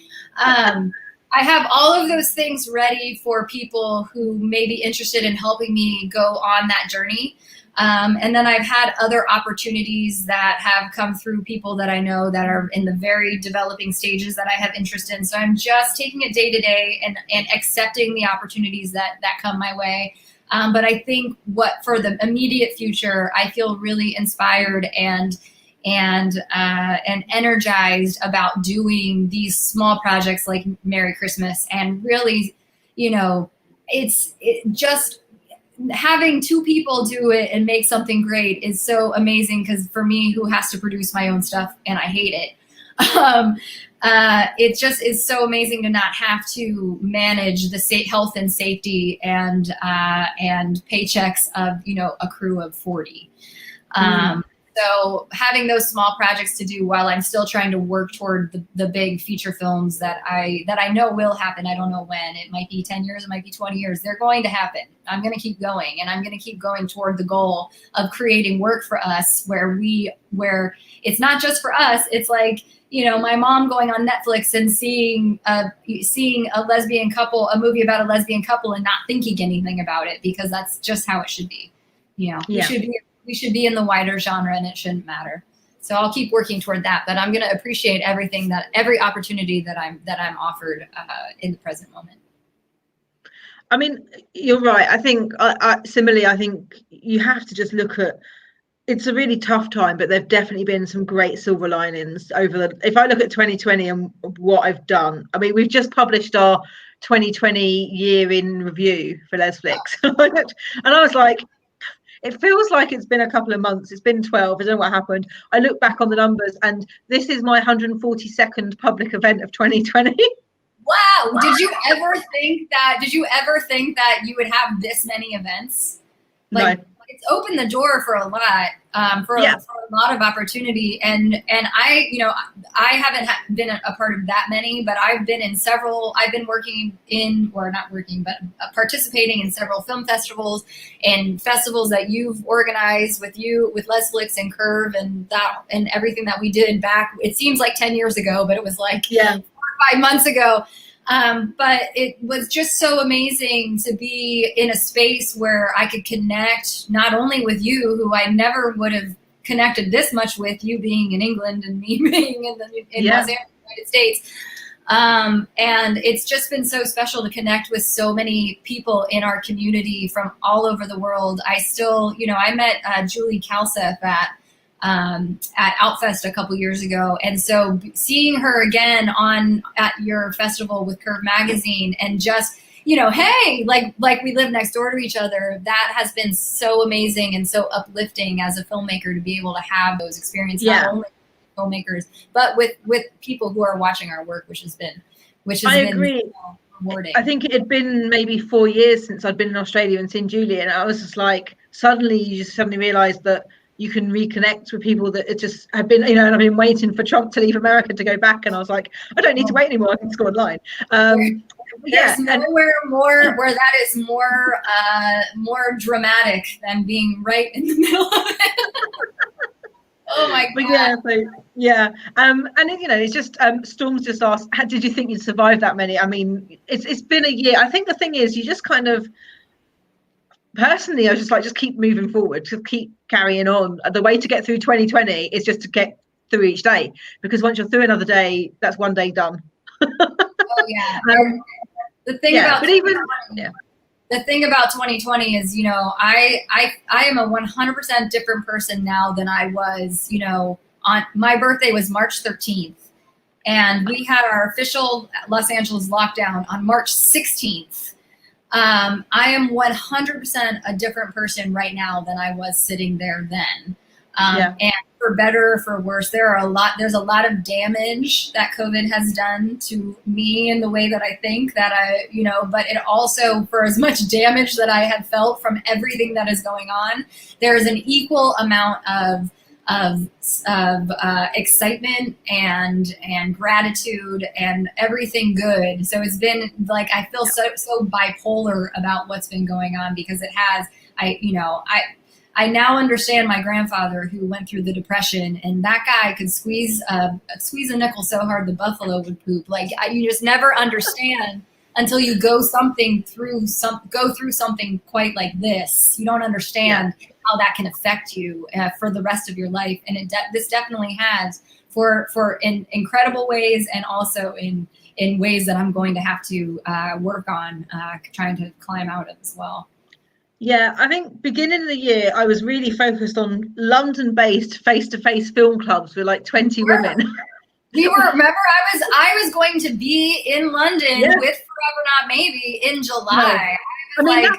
I have all of those things ready for people who may be interested in helping me go on that journey. And then I've had other opportunities that have come through people that I know that are in the very developing stages that I have interest in. So I'm just taking it day to day and accepting the opportunities that come my way. But I think for the immediate future, I feel really inspired and energized about doing these small projects like Merry Christmas. And really, you know, it's just having 2 people do it and make something great is so amazing. Because for me, who has to produce my own stuff and I hate it, it just is so amazing to not have to manage the health and safety and paychecks of, you know, a crew of 40. So having those small projects to do while I'm still trying to work toward the big feature films that I know will happen. I don't know when. It might be 10 years, it might be 20 years. They're going to happen. I'm going to keep going, and I'm going to keep going toward the goal of creating work for us where it's not just for us. It's like, you know, my mom going on Netflix and seeing a lesbian couple, a movie about a lesbian couple, and not thinking anything about it, because that's just how it should be. You know, we should be in the wider genre, and it shouldn't matter. So I'll keep working toward that, but I'm going to appreciate every opportunity that I'm offered in the present moment. I mean, you're right. I think similarly, I think you have to just look at, it's a really tough time, but there've definitely been some great silver linings if I look at 2020 and what I've done. I mean, we've just published our 2020 year in review for Lesflicks. And I was like, it feels like it's been a couple of months. It's been 12. I don't know what happened. I look back on the numbers, and this is my 142nd public event of 2020. Wow. Did you ever think that you would have this many events? Like, no. It's opened the door for a lot, for a lot of opportunity. And I haven't been a part of that many, but I've been in several. I've been participating in several film festivals and festivals that you've organized with Lesflicks and Curve and everything that we did back. It seems like 10 years ago, but it was like 4 or 5 months ago. But it was just so amazing to be in a space where I could connect not only with you, who I never would have connected this much with, you being in England and me being in Los Angeles, United States. And it's just been so special to connect with so many people in our community from all over the world. I met Julie Kalsef at Outfest a couple years ago, and so seeing her again at your festival with Curve Magazine, and just, hey, like we live next door to each other. That has been so amazing and so uplifting as a filmmaker to be able to have those experiences, not only with filmmakers, but with people who are watching our work, which has been agree. Rewarding. I think it had been maybe 4 years since I'd been in Australia and seen Julie, and I was just like, you just suddenly realised that you can reconnect with people that it just have been, and I've been waiting for Trump to leave America to go back, and I was like, I don't need to wait anymore. I can just go online. There's nowhere more where that is more dramatic than being right in the middle of it. Oh my God. And it's just Storm's just asked, did you think you'd survive that many? I mean, it's been a year. I think the thing is, you just kind of, personally, I was just like, just keep moving forward, just keep carrying on. The way to get through 2020 is just to get through each day, because once you're through another day, that's one day done. Oh yeah. The thing about the thing about 2020 is, I am a 100% different person now than I was, on my birthday was March 13th, and we had our official Los Angeles lockdown on March 16th. I am 100% a different person right now than I was sitting there then. And for better or for worse, there's a lot of damage that COVID has done to me in the way that I think that but it also, for as much damage that I have felt from everything that is going on, there is an equal amount of excitement and gratitude and everything good. So it's been like, I feel so bipolar about what's been going on, because it has, I now understand my grandfather, who went through the Depression, and that guy could squeeze a nickel so hard the buffalo would poop. Like, you just never understand until you go through something quite like this. You don't understand how that can affect you for the rest of your life, and this definitely has in incredible ways, and also in ways that I'm going to have to work on trying to climb out of as well. Yeah, I think beginning of the year, I was really focused on London-based face-to-face film clubs with like 20 women. Remember, I was going to be in London with Forever Not Maybe in July. No. I mean,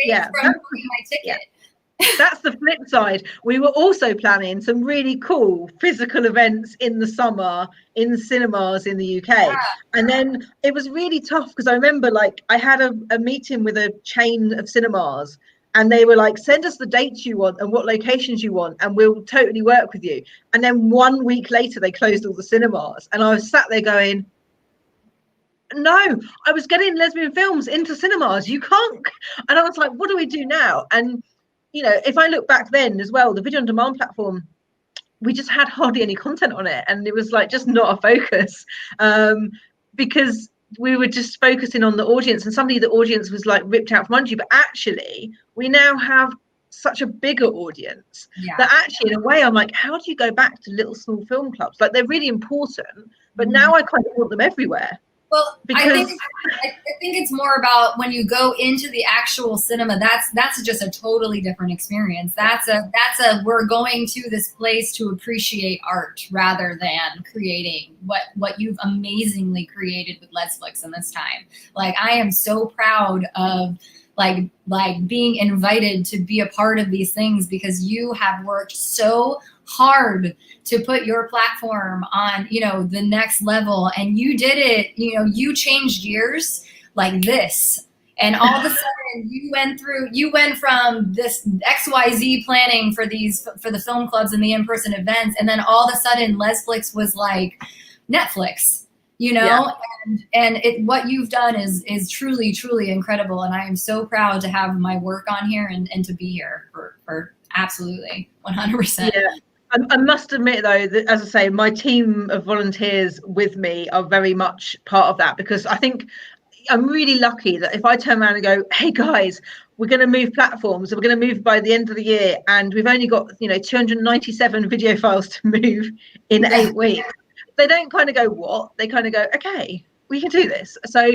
that's from booking my ticket. Yeah. That's the flip side. We were also planning some really cool physical events in the summer in cinemas in the UK. Yeah. And then it was really tough, because I remember, like, I had a meeting with a chain of cinemas, and they were like, send us the dates you want and what locations you want, and we'll totally work with you. And then 1 week later, they closed all the cinemas. And I was sat there going, no, I was getting lesbian films into cinemas. You can't. And I was like, what do we do now? And if I look back then as well, the video on demand platform, we just had hardly any content on it, and it was like just not a focus, because we were just focusing on the audience, and suddenly the audience was like ripped out from under you. But actually, we now have such a bigger audience that actually, in a way, I'm like, how do you go back to little small film clubs? Like, they're really important, but now I kind of want them everywhere. Well, I think it's more about when you go into the actual cinema. That's just a totally different experience. That's we're going to this place to appreciate art rather than creating what you've amazingly created with Lesflicks in this time. Like, I am so proud of like being invited to be a part of these things, because you have worked so hard to put your platform on, the next level. And you did it, you changed gears like this. And all of a sudden you went from this XYZ planning for the film clubs and the in-person events. And then all of a sudden Lesflicks was like Netflix, and what you've done is truly, truly incredible. And I am so proud to have my work on here and to be here for absolutely 100%. Yeah. I must admit, though, that, as I say, my team of volunteers with me are very much part of that, because I think I'm really lucky that if I turn around and go, hey, guys, we're going to move platforms, we're going to move by the end of the year, and we've only got 297 video files to move in 8 weeks. They don't kind of go, what? They kind of go, okay, we can do this. So,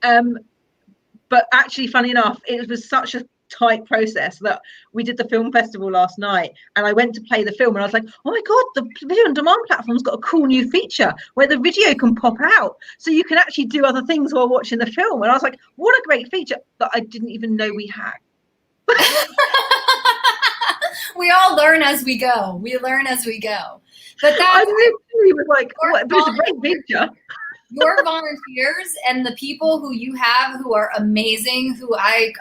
but actually, funny enough, it was such a tight process that we did the film festival last night, and I went to play the film and I was like, oh my god, the video on demand platform's got a cool new feature where the video can pop out so you can actually do other things while watching the film. And I was like, what a great feature that I didn't even know we had. We all learn as we go. We learn as we go. But that's I literally was like, what, but it's a great feature. Your volunteers and the people who you have who are amazing, who I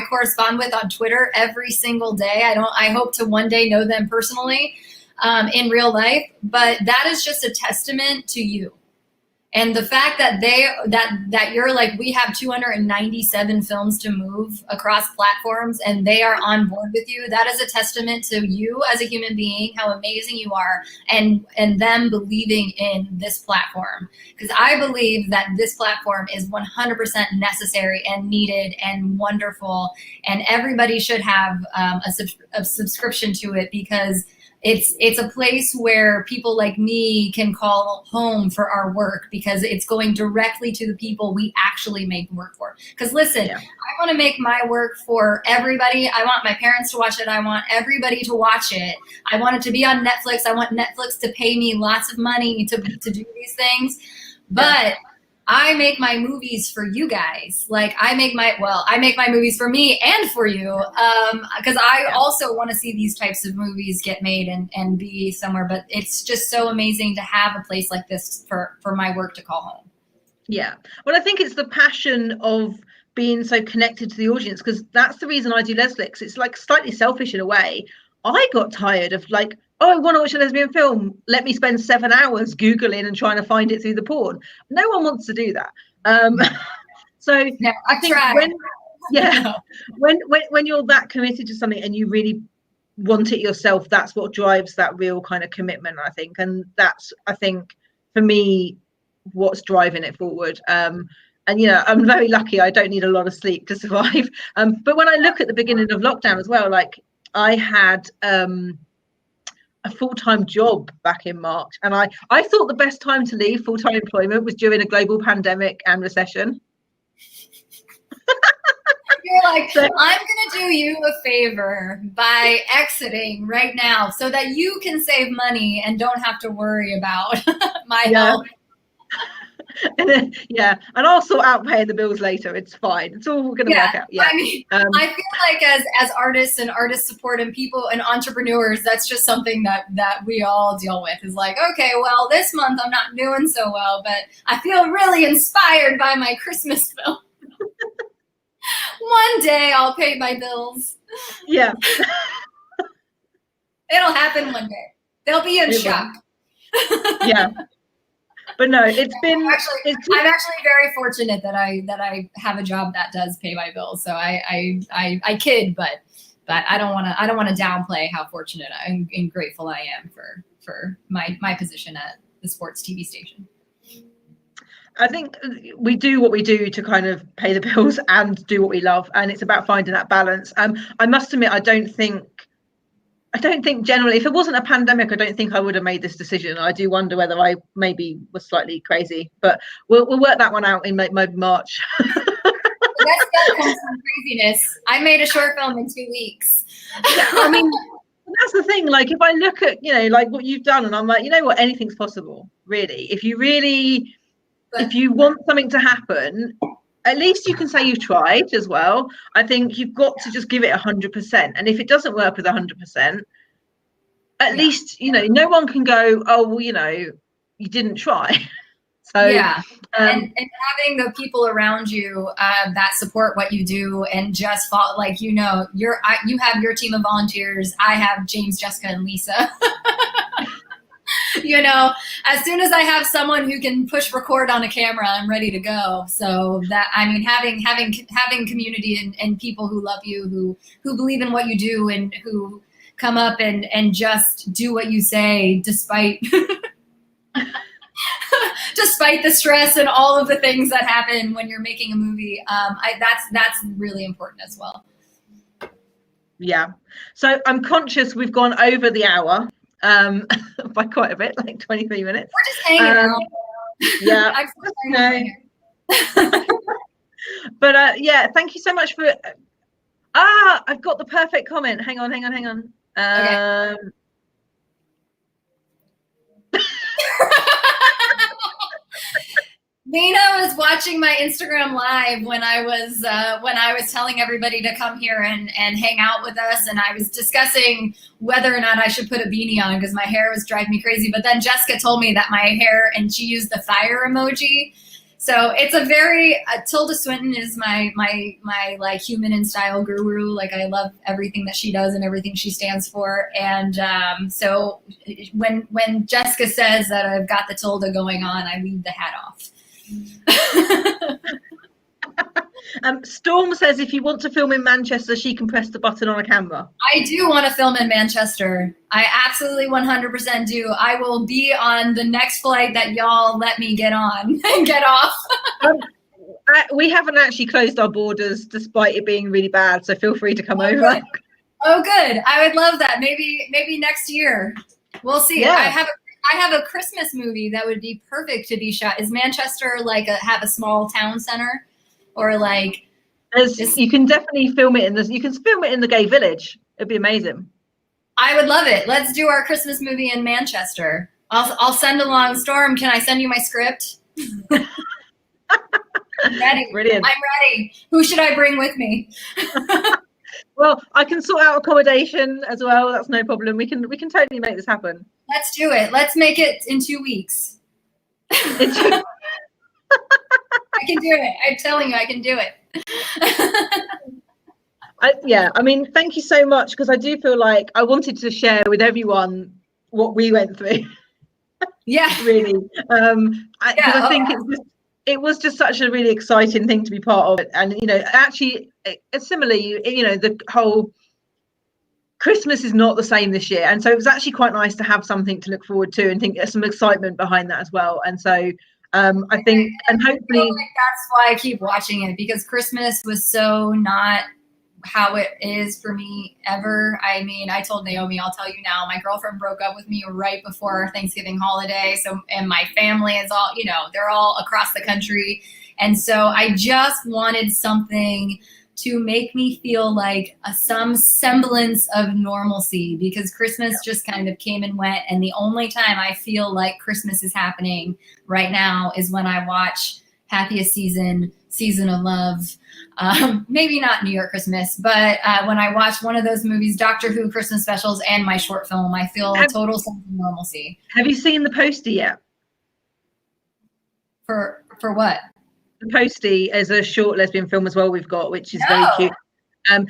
correspond with on Twitter every single day. I hope to one day know them personally in real life, but that is just a testament to you. And the fact that that you're like, we have 297 films to move across platforms and they are on board with you, that is a testament to you as a human being, how amazing you are, and them believing in this platform. Because I believe that this platform is 100% necessary and needed and wonderful, and everybody should have a subscription to it, because it's a place where people like me can call home for our work, because it's going directly to the people we actually make work for. Because listen, I want to make my work for everybody. I want my parents to watch it. I want everybody to watch it. I want it to be on Netflix. I want Netflix to pay me lots of money to do these things. But I make my movies for you guys. Like I make my movies for me and for you, because I also want to see these types of movies get made and be somewhere. But it's just so amazing to have a place like this for my work to call home. Yeah. Well, I think it's the passion of being so connected to the audience, because that's the reason I do Lesflicks. It's like slightly selfish in a way. I got tired of like, oh, I want to watch a lesbian film. Let me spend 7 hours Googling and trying to find it through the porn. No one wants to do that. So no, I think when you're that committed to something and you really want it yourself, that's what drives that real kind of commitment, I think. And that's, I think, for me, what's driving it forward. And, you know, I'm very lucky. I don't need a lot of sleep to survive. But when I look at the beginning of lockdown as well, like I had a full-time job back in March, and I thought the best time to leave full-time employment was during a global pandemic and recession. You're like, so, I'm going to do you a favor by exiting right now so that you can save money and don't have to worry about my health. And then, and I'll sort out paying the bills later. It's fine. It's all going to work out. Yeah. I mean, I feel like as artists and artist support and people and entrepreneurs, that's just something that we all deal with. Is like, okay, well, this month I'm not doing so well, but I feel really inspired by my Christmas film. One day I'll pay my bills. Yeah. It'll happen one day. They'll be in shock. Yeah. But no, I'm actually very fortunate that I have a job that does pay my bills. So I kid, but I don't want to downplay how fortunate and grateful I am for my position at the sports TV station. I think we do what we do to kind of pay the bills and do what we love, and it's about finding that balance. I must admit, I don't think generally, if it wasn't a pandemic, I don't think I would have made this decision. I do wonder whether I maybe was slightly crazy, but we'll work that one out in March. That comes from craziness. I made a short film in 2 weeks. Yeah, I mean, that's the thing. Like, if I look at, you know, like what you've done, and I'm like, you know what, anything's possible, really. If you want something to happen, at least you can say you've tried as well. I think you've got to just give it 100%. And if it doesn't work with 100%, at least, you know, no one can go, oh, well, you know, you didn't try. So and having the people around you that support what you do and just follow, like, you know, you have your team of volunteers. I have James, Jessica, and Lisa. You know, as soon as I have someone who can push record on a camera, I'm ready to go. So that, I mean, having community and people who love you, who believe in what you do, and who come up and just do what you say, despite despite the stress and all of the things that happen when you're making a movie. That's really important as well. Yeah. So I'm conscious we've gone over the hour. By quite a bit, like 23 minutes. We're just hanging out. Yeah. But thank you so much for I've got the perfect comment. Hang on. Okay. Lena was watching my Instagram live when I was telling everybody to come here and hang out with us, and I was discussing whether or not I should put a beanie on because my hair was driving me crazy. But then Jessica told me that my hair, and she used the fire emoji. So it's a very Tilda Swinton is my like human in style guru. Like I love everything that she does and everything she stands for. And so when Jessica says that I've got the Tilda going on, I leave the hat off. Storm says if you want to film in Manchester, she can press the button on a camera. I do want to film in Manchester. I absolutely 100% do. I will be on the next flight that y'all let me get on and get off. We haven't actually closed our borders despite it being really bad, so feel free to come over. Good. Oh, good. I would love that. Maybe next year. We'll see. Yeah. I have a Christmas movie that would be perfect to be shot. Is Manchester like have a small town center, or like? You can definitely film it in this. You can film it in the gay village. It'd be amazing. I would love it. Let's do our Christmas movie in Manchester. I'll send along. Storm, can I send you my script? I'm ready. Brilliant. I'm ready. Who should I bring with me? Well, I can sort out accommodation as well. That's no problem. We can totally make this happen. Let's do it. Let's make it in 2 weeks. I can do it. I'm telling you, I can do it. I mean, thank you so much, because I do feel like I wanted to share with everyone what we went through. Yeah. Really. I think it was just such a really exciting thing to be part of. And, you know, actually, similarly, you know, the whole Christmas is not the same this year. And so it was actually quite nice to have something to look forward to and think there's some excitement behind that as well. And so I think, and hopefully that's why I keep watching it, because Christmas was so not how it is for me ever. I mean, I told Naomi, I'll tell you now, my girlfriend broke up with me right before our Thanksgiving holiday. So, and my family is all, you know, they're all across the country. And so I just wanted something to make me feel like some semblance of normalcy, because Christmas just kind of came and went. And the only time I feel like Christmas is happening right now is when I watch Happiest Season of Love. Maybe not New York Christmas, but when I watch one of those movies, Doctor Who Christmas specials, and my short film, I feel a total sense of normalcy. Have you seen the poster yet? For what? The Postie is a short lesbian film as well we've got, which is very cute.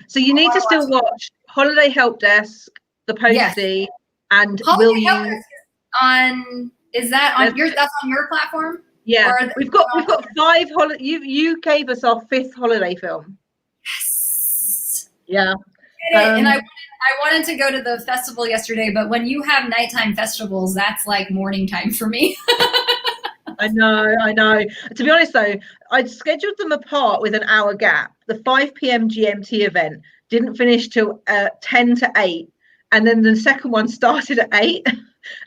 So you need to still watch Holiday Help Desk, The Postie, and Holiday Will Help You Desk is that on that's on your platform? Yeah, we've got 5 holiday. You gave us our 5th holiday film. Yes. Yeah. And I wanted to go to the festival yesterday, but when you have nighttime festivals, that's like morning time for me. I know. To be honest, though, I'd scheduled them apart with an hour gap. The 5 p.m. GMT event didn't finish till 10 to 8. And then the second one started at 8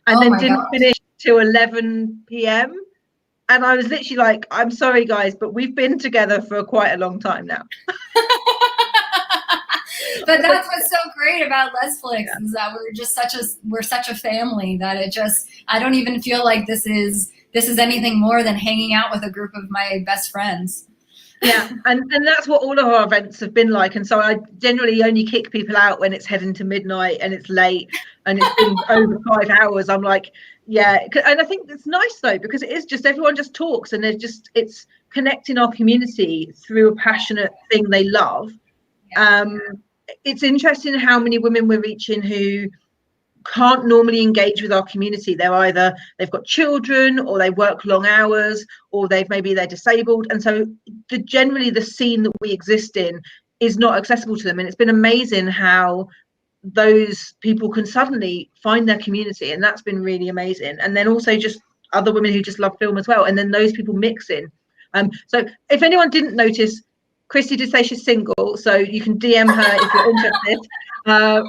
and then didn't finish till 11 p.m. And I was literally like, I'm sorry, guys, but we've been together for quite a long time now. But that's what's so great about Lesflicks is that we're such a family that I don't even feel like this is anything more than hanging out with a group of my best friends. Yeah, and that's what all of our events have been like. And so I generally only kick people out when it's heading to midnight and it's late and it's been over 5 hours. I'm like, yeah. And I think it's nice though, because it is just everyone just talks, and it's connecting our community through a passionate thing they love. It's interesting how many women we're reaching who can't normally engage with our community. They've got children, or they work long hours, or they're disabled, and so generally the scene that we exist in is not accessible to them. And it's been amazing how those people can suddenly find their community, and that's been really amazing. And then also just other women who just love film as well, and then those people mix in. So if anyone didn't notice, Christie did say she's single, so you can DM her if you're interested.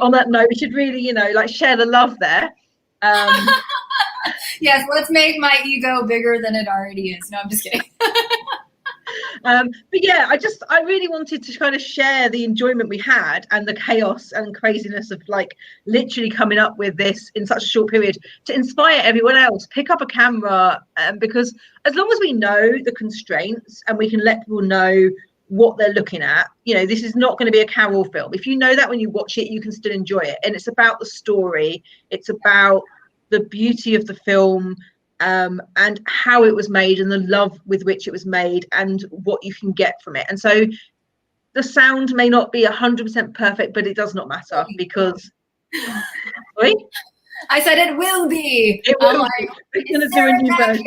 On that note, we should really, share the love there. Yes, let's make my ego bigger than it already is. No, I'm just kidding. But yeah, I really wanted to kind of share the enjoyment we had and the chaos and craziness of like literally coming up with this in such a short period to inspire everyone else. Pick up a camera, because as long as we know the constraints and we can let people know what they're looking at, you know, this is not going to be a Carol film. If you know that when you watch it, you can still enjoy it. And it's about the story. It's about the beauty of the film, and how it was made and the love with which it was made and what you can get from it. And so the sound may not be 100% perfect, but it does not matter because sorry? I said it will be. It will be. We're going to do a new version.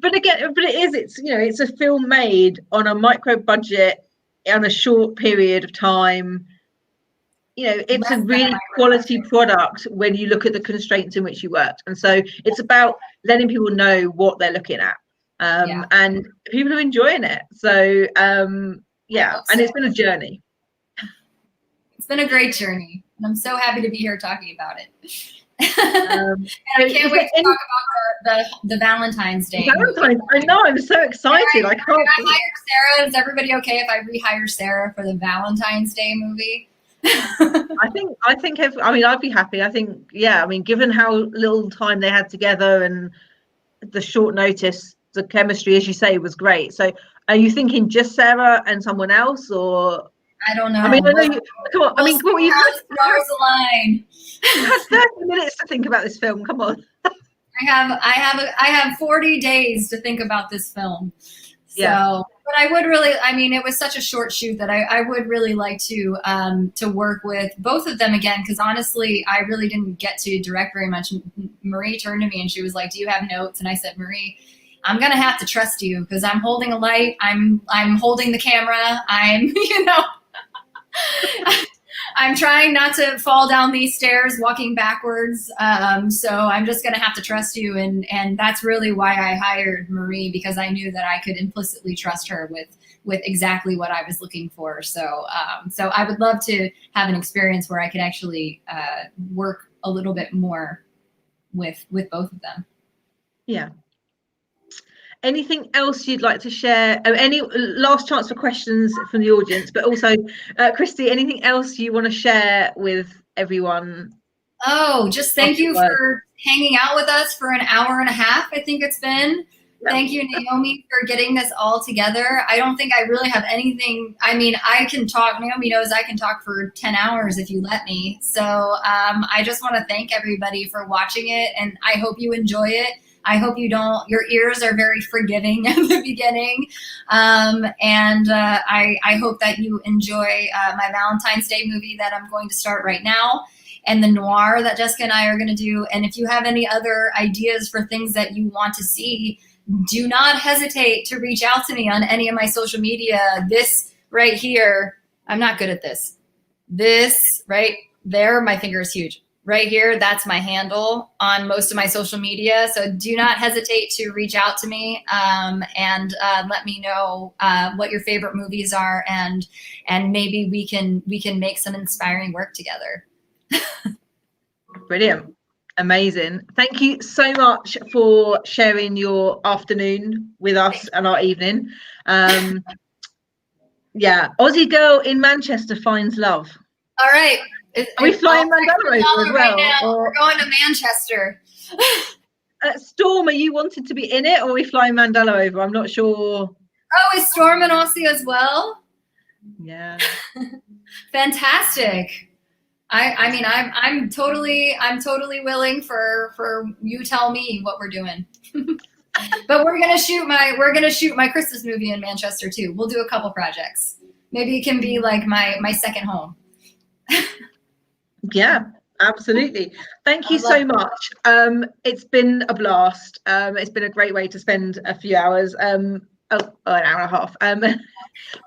But it's a film made on a micro budget on a short period of time. You know, it's a really quality product when you look at the constraints in which you worked. And so it's about letting people know what they're looking at. And people are enjoying it. So, and it's been a journey. It's been a great journey. And I'm so happy to be here talking about it. And I can't wait to talk about the Valentine's Day. Valentine's, I know, I'm so excited. I can't. I hire Sarah. Is everybody okay if I rehire Sarah for the Valentine's Day movie? I think I'd be happy. I think, given how little time they had together and the short notice, the chemistry, as you say, was great. So are you thinking just Sarah and someone else, or? I don't know. I mean, come on. You stars align. You had 30 minutes to think about this film. Come on. I have 40 days to think about this film. So, but I would really, it was such a short shoot that I would really like to work with both of them again, because honestly, I really didn't get to direct very much. Marie turned to me and she was like, "Do you have notes?" And I said, "Marie, I'm gonna have to trust you because I'm holding a light. I'm holding the camera. I'm trying not to fall down these stairs walking backwards. So I'm just going to have to trust you." And that's really why I hired Marie, because I knew that I could implicitly trust her with exactly what I was looking for. So I would love to have an experience where I could actually work a little bit more with both of them. Yeah. Anything else you'd like to share? Any last chance for questions from the audience, but also, Christie, anything else you want to share with everyone? Oh, just thank you for hanging out with us for an hour and a half, I think it's been. Yeah. Thank you, Naomi, for getting this all together. I don't think I really have anything. I can talk. Naomi knows I can talk for 10 hours if you let me. So I just want to thank everybody for watching it, and I hope you enjoy it. I hope you don't. Your ears are very forgiving at the beginning. And I hope that you enjoy my Valentine's Day movie that I'm going to start right now, and the noir that Jessica and I are going to do. And if you have any other ideas for things that you want to see, do not hesitate to reach out to me on any of my social media. This right here, I'm not good at this. This right there, my finger is huge. Right here, that's my handle on most of my social media. So do not hesitate to reach out to me and let me know what your favorite movies are, and maybe we can make some inspiring work together. Brilliant. Amazing. Thank you so much for sharing your afternoon with us and our evening. Aussie girl in Manchester finds love. All right. Are we flying Mandela over as well? Right now. We're going to Manchester. Storm, are you wanted to be in it, or are we flying Mandela over? I'm not sure. Oh, is Storm in Aussie as well? Yeah. Fantastic. I'm totally willing for you tell me what we're doing. But we're gonna shoot my Christmas movie in Manchester too. We'll do a couple projects. Maybe it can be like my second home. Yeah, absolutely. Thank you so much. It's been a blast. It's been a great way to spend a few hours. An hour and a half. But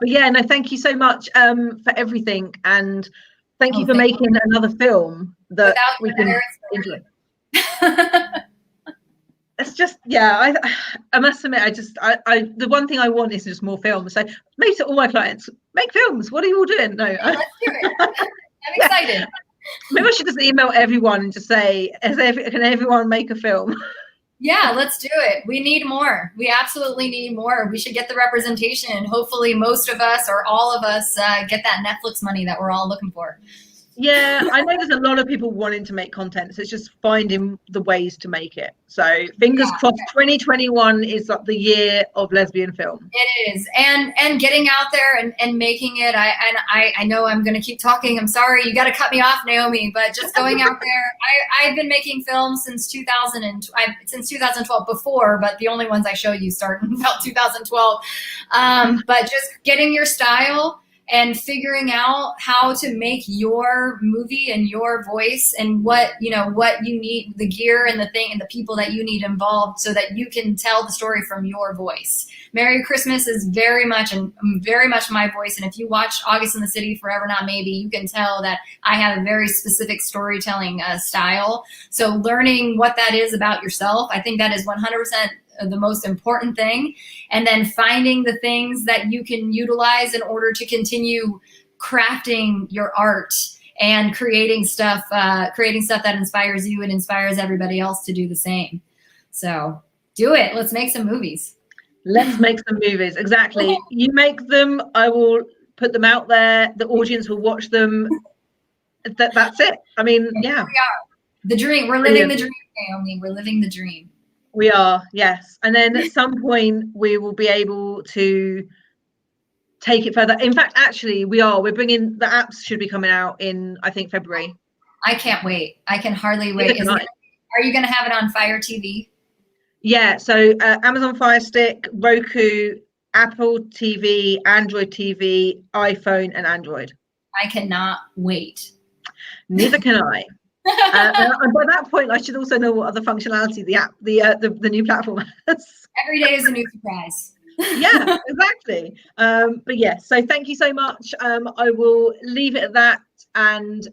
yeah, no, thank you so much for everything, and thank you for making another film that we can enjoy. It's just, I must admit, I the one thing I want is just more films. So maybe to all my clients, make films. What are you all doing? No, let's do it. I'm excited. Maybe I should just email everyone and just say, can everyone make a film? Yeah, let's do it. We need more. We absolutely need more. We should get the representation. Hopefully most of us or all of us get that Netflix money that we're all looking for. Yeah, I know there's a lot of people wanting to make content, so it's just finding the ways to make it. So fingers crossed, 2021 is like the year of lesbian film. It is, and getting out there and making it. I know I'm going to keep talking. I'm sorry, you got to cut me off, Naomi. But just going out there, I've been making films since 2012 before, but the only ones I show you start in about 2012. But just getting your style and figuring out how to make your movie and your voice and what you need, the gear and the thing and the people that you need involved so that you can tell the story from your voice. Merry Christmas is very much my voice. And if you watch August in the City, Forever Not Maybe, you can tell that I have a very specific storytelling style. So learning what that is about yourself, I think that is 100% the most important thing. And then finding the things that you can utilize in order to continue crafting your art and creating stuff that inspires you and inspires everybody else to do the same. So do it. Let's make some movies. Let's make some movies. Exactly. You make them, I will put them out there. The audience will watch them. That's it. I mean, yeah. We are. The dream. We're living the dream, Naomi. We're living the dream. We are, yes. And then at some point we will be able to take it further. In fact, actually, we're bringing, the apps should be coming out in, I think, February. I can't wait. I can hardly wait. Are you going to have it on Fire TV? Yeah, so Amazon Fire Stick, Roku, Apple TV, Android TV, iPhone, and Android. I cannot wait. Neither can I. And by that point, I should also know what other functionality the new platform has. Every day is a new surprise. Yeah, exactly. But yeah, so thank you so much. I will leave it at that and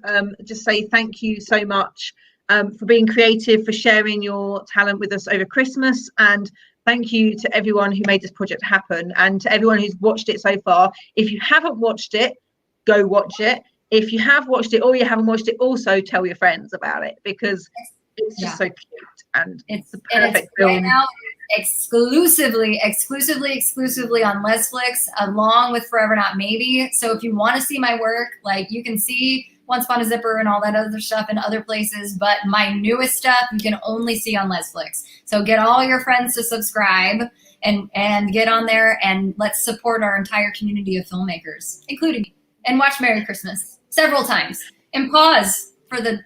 just say thank you so much for being creative, for sharing your talent with us over Christmas, and thank you to everyone who made this project happen, and to everyone who's watched it so far. If you haven't watched it, go watch it. If you have watched it or you haven't watched it, also tell your friends about it, because it's just so cute and it's the perfect film. Right now, exclusively on Lesflicks, along with Forever Not Maybe. So if you want to see my work, like, you can see Once Upon a Zipper and all that other stuff in other places, but my newest stuff you can only see on Lesflicks. So get all your friends to subscribe and get on there, and let's support our entire community of filmmakers, including me, and watch Merry Christmas several times and pause for the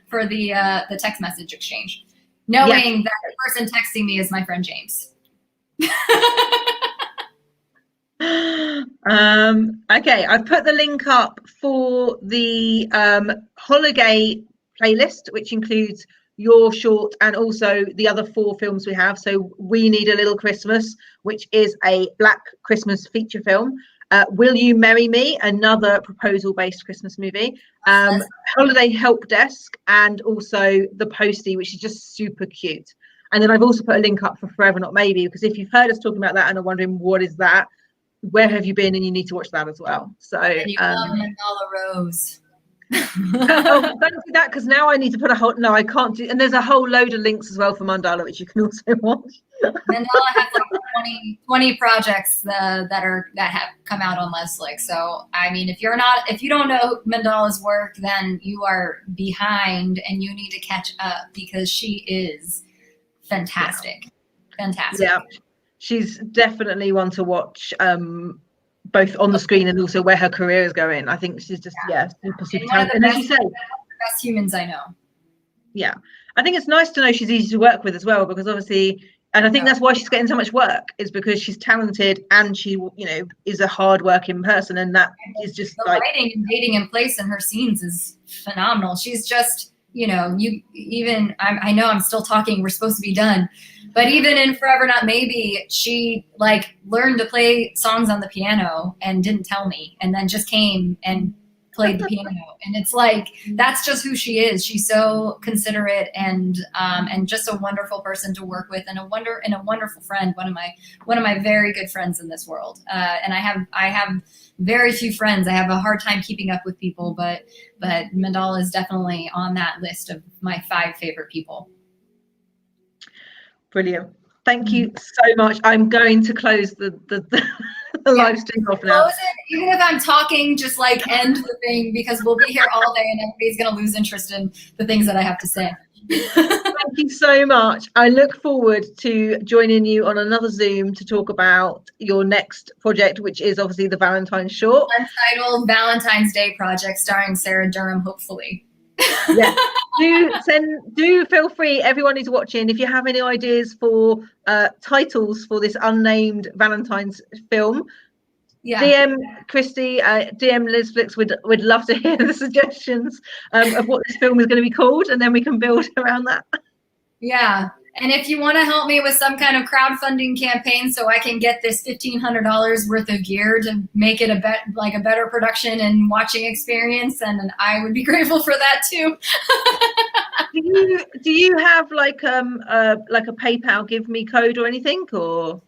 text message exchange, knowing that the person texting me is my friend James. Okay, I've put the link up for the holigay playlist, which includes your short and also the other 4 films we have. So We Need a Little Christmas, which is a Black Christmas feature film. Will You Marry Me, another proposal-based Christmas movie. Holiday Help Desk, and also The Postie, which is just super cute. And then I've also put a link up for Forever Not Maybe, because if you've heard us talking about that and are wondering what is that, where have you been, and you need to watch that as well. So and you love Mandala Rose. Oh, don't do that, because now I need to put I can't do, and there's a whole load of links as well for Mandala, which you can also watch. Mandala has like 20 projects that have come out on Lesflicks. So I mean, if you don't know Mandala's work, then you are behind and you need to catch up, because she is fantastic. Fantastic. Yeah, she's definitely one to watch, both on the screen and also where her career is going. I think she's just super talented. And as you say, one of the best humans I know. Yeah, I think it's nice to know she's easy to work with as well, because obviously, and I think that's why she's getting so much work, is because she's talented and she, is a hard-working person, and that is just the writing and dating in place in her scenes is phenomenal. She's just, I know I'm still talking, we're supposed to be done, but even in Forever Not Maybe, she learned to play songs on the piano and didn't tell me, and then just came and played the piano. And it's that's just who she is. She's so considerate and just a wonderful person to work with, and a wonderful friend. One of my very good friends in this world. And I have very few friends. I have a hard time keeping up with people, but Mandala is definitely on that list of my 5 favorite people. Brilliant. Thank you so much. I'm going to close the live stream off now. Close it. Even if I'm talking, just like end the thing, because we'll be here all day and everybody's going to lose interest in the things that I have to say. Thank you so much. I look forward to joining you on another Zoom to talk about your next project, which is obviously the Valentines short. Untitled Valentine's Day project starring Sarah Durham, hopefully. Yeah. Do feel free, everyone who's watching, if you have any ideas for titles for this unnamed Valentine's film, DM Christie, DM Lesflicks. Would love to hear the suggestions of what this film is going to be called, and then we can build around that. Yeah. And if you want to help me with some kind of crowdfunding campaign so I can get this $1,500 worth of gear to make it a better production and watching experience, and I would be grateful for that too. Do you have like a PayPal give me code or anything, or?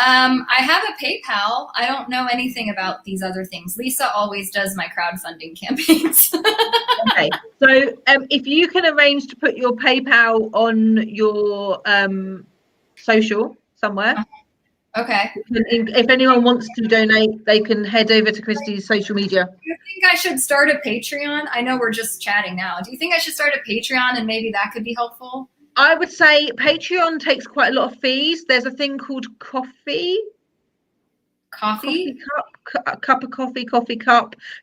I have a PayPal. I don't know anything about these other things. Lisa always does my crowdfunding campaigns. Okay, so if you can arrange to put your PayPal on your social somewhere. Okay. If anyone wants to donate, they can head over to Christie's social media. Do you think I should start a Patreon? I know we're just chatting now. Do you think I should start a Patreon and maybe that could be helpful? I would say Patreon takes quite a lot of fees. There's a thing called coffee cup.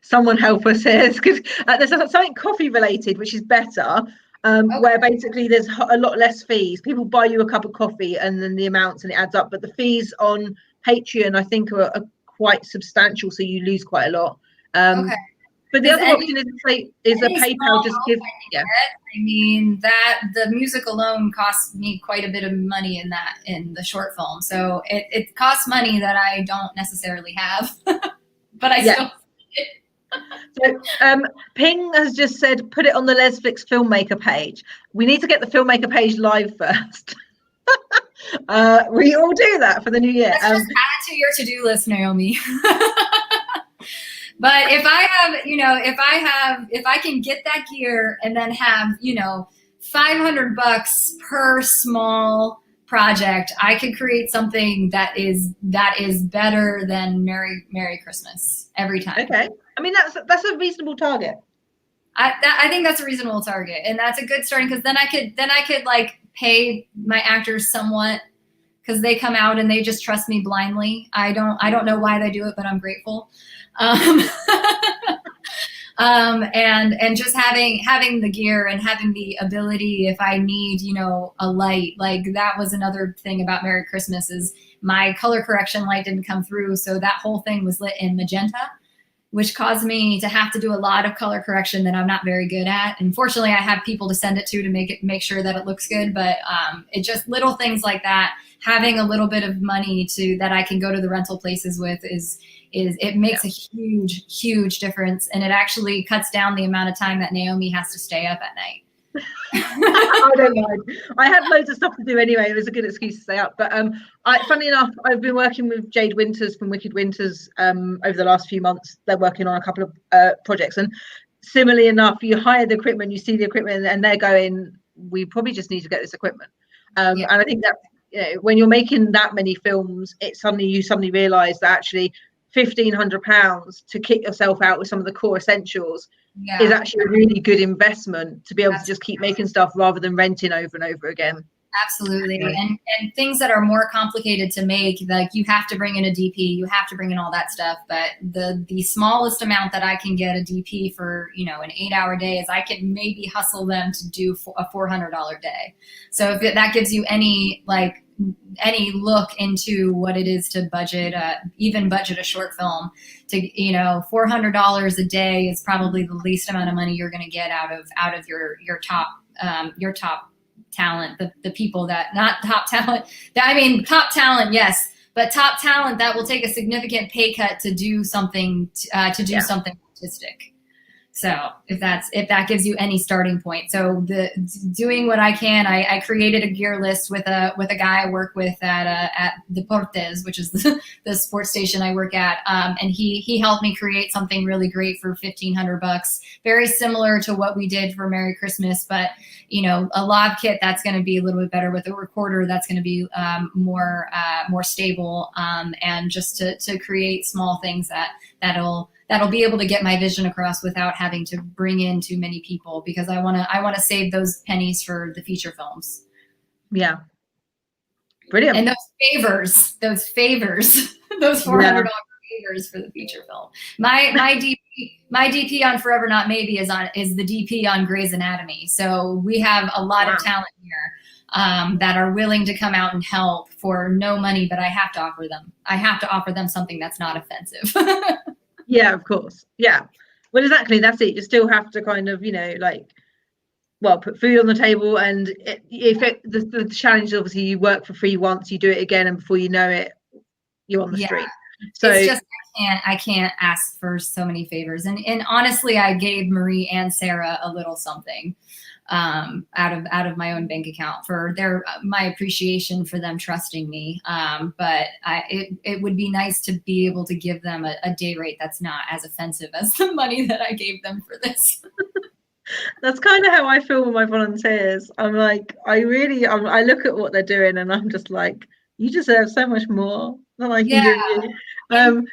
Someone help us here, because there's something coffee related, which is better. Where basically there's a lot less fees. People buy you a cup of coffee and then the amounts, and it adds up. But the fees on Patreon, I think, are quite substantial, so you lose quite a lot. Okay. But the other option is a PayPal. Just give. Yeah. I mean, that the music alone costs me quite a bit of money in the short film, so it costs money that I don't necessarily have, but I still. So Ping has just said, put it on the Lesflicks filmmaker page. We need to get the filmmaker page live first. We all do that for the new year. Let's just add it to your to-do list, Naomi. But if I can get that gear and then have, $500 per small project, I could create something that is better than Merry Christmas every time. Okay. I mean, that's a reasonable target. I think that's a reasonable target, and that's a good starting, because then I could like pay my actors somewhat, because they come out and they just trust me blindly. I don't know why they do it, but I'm grateful. And just having the gear and having the ability, if I need, a light, like that was another thing about Merry Christmas, is my color correction light didn't come through. So that whole thing was lit in magenta, which caused me to have to do a lot of color correction that I'm not very good at. And fortunately, I have people to send it to make sure that it looks good. But it just little things like that, having a little bit of money that I can go to the rental places with it makes a huge difference. And it actually cuts down the amount of time that Naomi has to stay up at night. I don't mind. I had loads of stuff to do anyway. It was a good excuse to stay up. But funny enough, I've been working with Jade Winters from Wicked Winters over the last few months. They're working on a couple of projects, and similarly enough, you hire the equipment, you see the equipment, and they're going, we probably just need to get this equipment. And I think that when you're making that many films, you suddenly realise that actually £1,500 to kit yourself out with some of the core essentials is actually a really good investment, to be able to just keep making stuff rather than renting over and over again. Absolutely. And things that are more complicated to make, like you have to bring in a DP, you have to bring in all that stuff. But the smallest amount that I can get a DP for, an 8-hour day, is I can maybe hustle them to do a $400 day. So if that gives you any look into what it is to budget a short film, to $400 a day is probably the least amount of money you're going to get out of your top talent, the people that, not top talent, top talent, yes, but top talent that will take a significant pay cut to do something something artistic. So if that gives you any starting point. So doing what I can, I created a gear list with a guy I work with at Deportes, which is the sports station I work at, and he helped me create something really great for $1,500, very similar to what we did for Merry Christmas, but a lav kit that's going to be a little bit better, with a recorder that's going to be more stable, and just to create small things that'll be able to get my vision across without having to bring in too many people, because I want to save those pennies for the feature films. Yeah. Brilliant. And those favors, those $400 favors for the feature film. My DP on Forever Not Maybe is the DP on Grey's Anatomy. So we have a lot of talent here that are willing to come out and help for no money, but I have to offer them something that's not offensive. Yeah, of course. Yeah. Well, exactly. That's it. You still have to kind of, put food on the table. And the challenge is obviously you work for free once, you do it again, and before you know it, you're on the street. So it's just I can't ask for so many favors. And honestly, I gave Marie and Sarah a little something out of my own bank account for my appreciation for them trusting me. But it would be nice to be able to give them a day rate that's not as offensive as the money that I gave them for this. That's kind of how I feel with my volunteers. I'm like, I look at what they're doing and I'm just like, you deserve so much more than I can give you.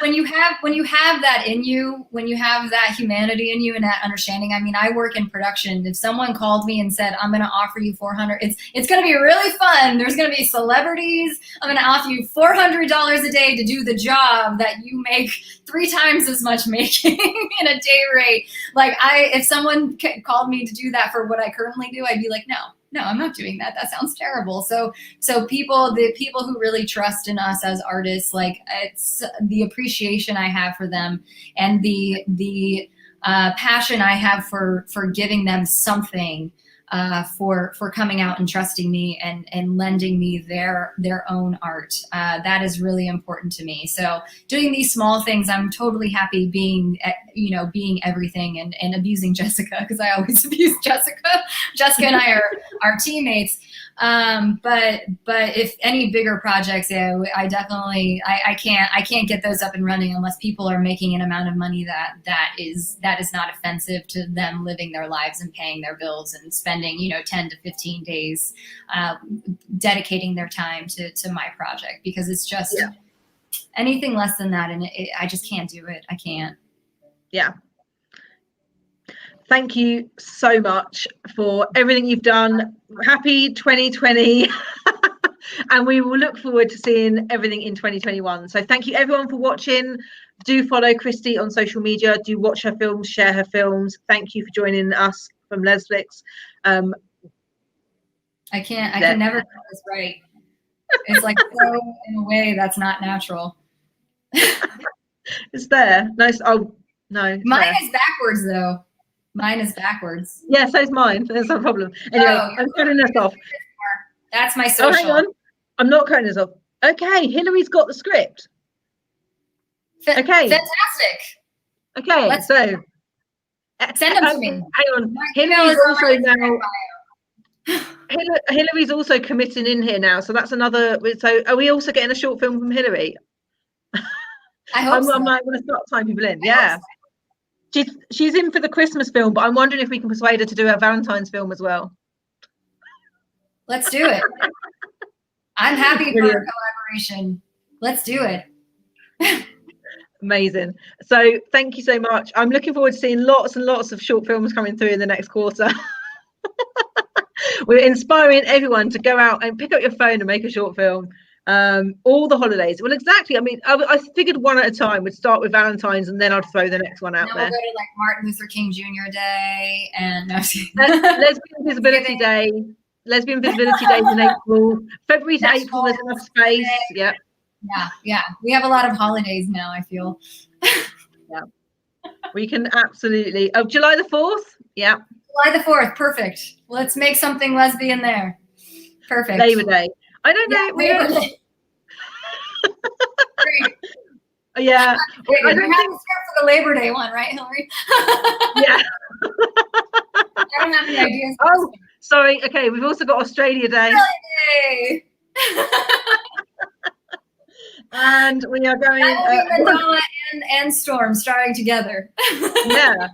When you have that in you, when you have that humanity in you and that understanding, I mean, I work in production. If someone called me and said, I'm going to offer you $400, it's going to be really fun. There's going to be celebrities. I'm going to offer you $400 a day to do the job that you make 3 times as much making in a day rate. Like if someone called me to do that for what I currently do, I'd be like, no, I'm not doing that. That sounds terrible. So the people who really trust in us as artists, like it's the appreciation I have for them and the passion I have for giving them something, for coming out and trusting me and lending me their own art. That is really important to me. So doing these small things, I'm totally happy being everything and abusing Jessica, because I always abuse Jessica. Jessica and I are teammates. But if any bigger projects, I definitely, I can't get those up and running unless people are making an amount of money that is not offensive to them living their lives and paying their bills and spending 10 to 15 days dedicating their time to my project, because it's just anything less than that, and I just can't do it. I can't. Yeah. Thank you so much for everything you've done. Happy 2020. And we will look forward to seeing everything in 2021. So thank you everyone for watching. Do follow Christie on social media. Do watch her films, share her films. Thank you for joining us from Lesflicks. I can never get this right. It's like so in a way that's not natural. It's there. Nice. Oh no. Mine is backwards though. Mine is backwards. Yeah, so's mine. There's no problem. Anyway, I'm cutting this off. That's my social. Oh, hang on. I'm not cutting this off. Okay, Hillary's got the script. Okay. Fantastic. Okay, so send them to me. Hang on. Hillary's also now. Hillary's also committing in here now, so that's another. So, are we also getting a short film from Hillary? I hope so. I'm like going to start typing people in. Yeah. She's in for the Christmas film, but I'm wondering if we can persuade her to do her Valentines film as well. Let's do it. I'm happy for a collaboration. Let's do it. Amazing. So thank you so much. I'm looking forward to seeing lots and lots of short films coming through in the next quarter. We're inspiring everyone to go out and pick up your phone and make a short film. All the holidays. Well, exactly. I mean, I figured one at a time. We'd start with Valentine's and then I'd throw the next one out there. We'll go to like Martin Luther King Jr. Day and Lesbian Visibility Day. Lesbian Visibility Days in April. February to April, there's enough space. Yeah. Yeah. We have a lot of holidays now, I feel. Yeah. We can absolutely. Oh, July the 4th? Yeah. July the 4th. Perfect. Let's make something lesbian there. Perfect. Labor Day. I don't know. Great. Yeah. I don't have a script for the Labor Day one, right, Hillary? Yeah. I don't have any ideas. Oh, sorry. Okay, we've also got Australia Day. Yay! And we are going. Madonna and Storm starring together. Yeah.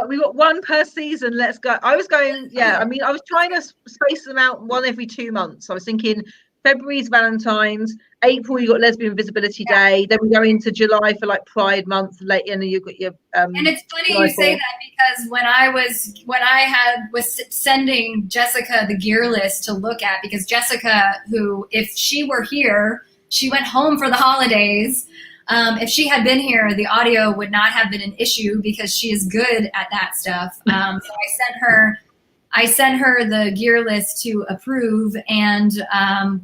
We got one per season. Let's go. I was going. Yeah. I mean, I was trying to space them out one every 2 months. I was thinking February's Valentines, April you got Lesbian Visibility Day, then we go into July for like Pride Month, late, and then you've got your. And it's funny you say that, because when I was sending Jessica the gear list to look at, because Jessica, who, if she were here, she went home for the holidays. If she had been here, the audio would not have been an issue because she is good at that stuff. So I sent her the gear list to approve. And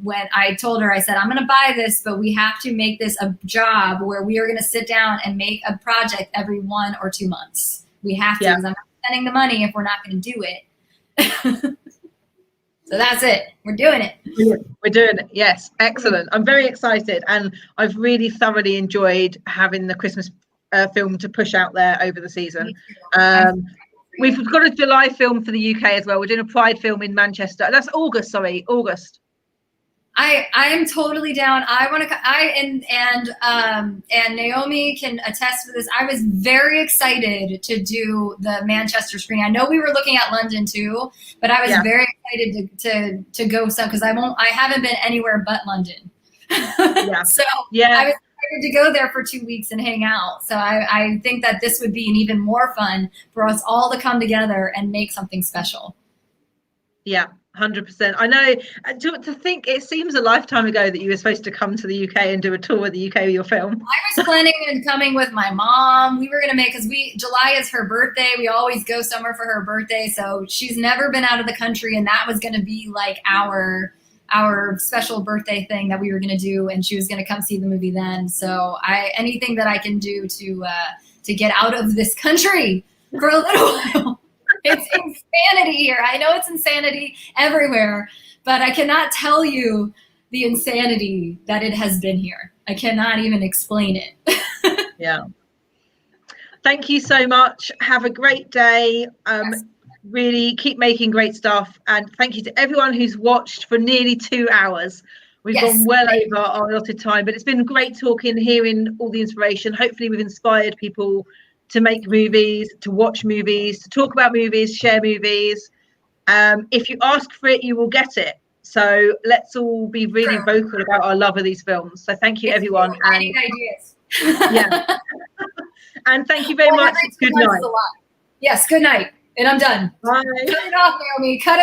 when I told her, I said, I'm going to buy this, but we have to make this a job where we are going to sit down and make a project every 1 or 2 months. We have to, because I'm not spending the money if we're not going to do it. So that's it. We're doing it. We're doing it. Yes. Excellent. I'm very excited. And I've really thoroughly enjoyed having the Christmas film to push out there over the season. We've got a July film for the UK as well. We're doing a Pride film in Manchester. That's August. Sorry, August. I am totally down. I want to. And Naomi can attest to this. I was very excited to do the Manchester screening. I know we were looking at London too, but I was very excited to go some, because I haven't been anywhere but London. So I was excited to go there for 2 weeks and hang out. So I think that this would be an even more fun for us all to come together and make something special. Yeah. 100%. I know. To think, it seems a lifetime ago that you were supposed to come to the UK and do a tour of the UK with your film. I was planning on coming with my mom. We were going to make, because July is her birthday. We always go somewhere for her birthday. So she's never been out of the country, and that was going to be like our special birthday thing that we were going to do, and she was going to come see the movie then. So anything that I can do to get out of this country for a little while. It's insanity here. I know it's insanity everywhere, but I cannot tell you the insanity that it has been here. I cannot even explain it. Yeah. Thank you so much. Have a great day. Really keep making great stuff. And thank you to everyone who's watched for nearly 2 hours. We've gone well over our allotted time, but it's been great talking, hearing all the inspiration. Hopefully we've inspired people to make movies, to watch movies, to talk about movies, share movies. If you ask for it, you will get it. So let's all be really vocal about our love of these films. So thank you, everyone. I need ideas. Yeah. And thank you very much. Good night. Yes, good night. And I'm done. Bye. Cut it off, Naomi. Cut it off.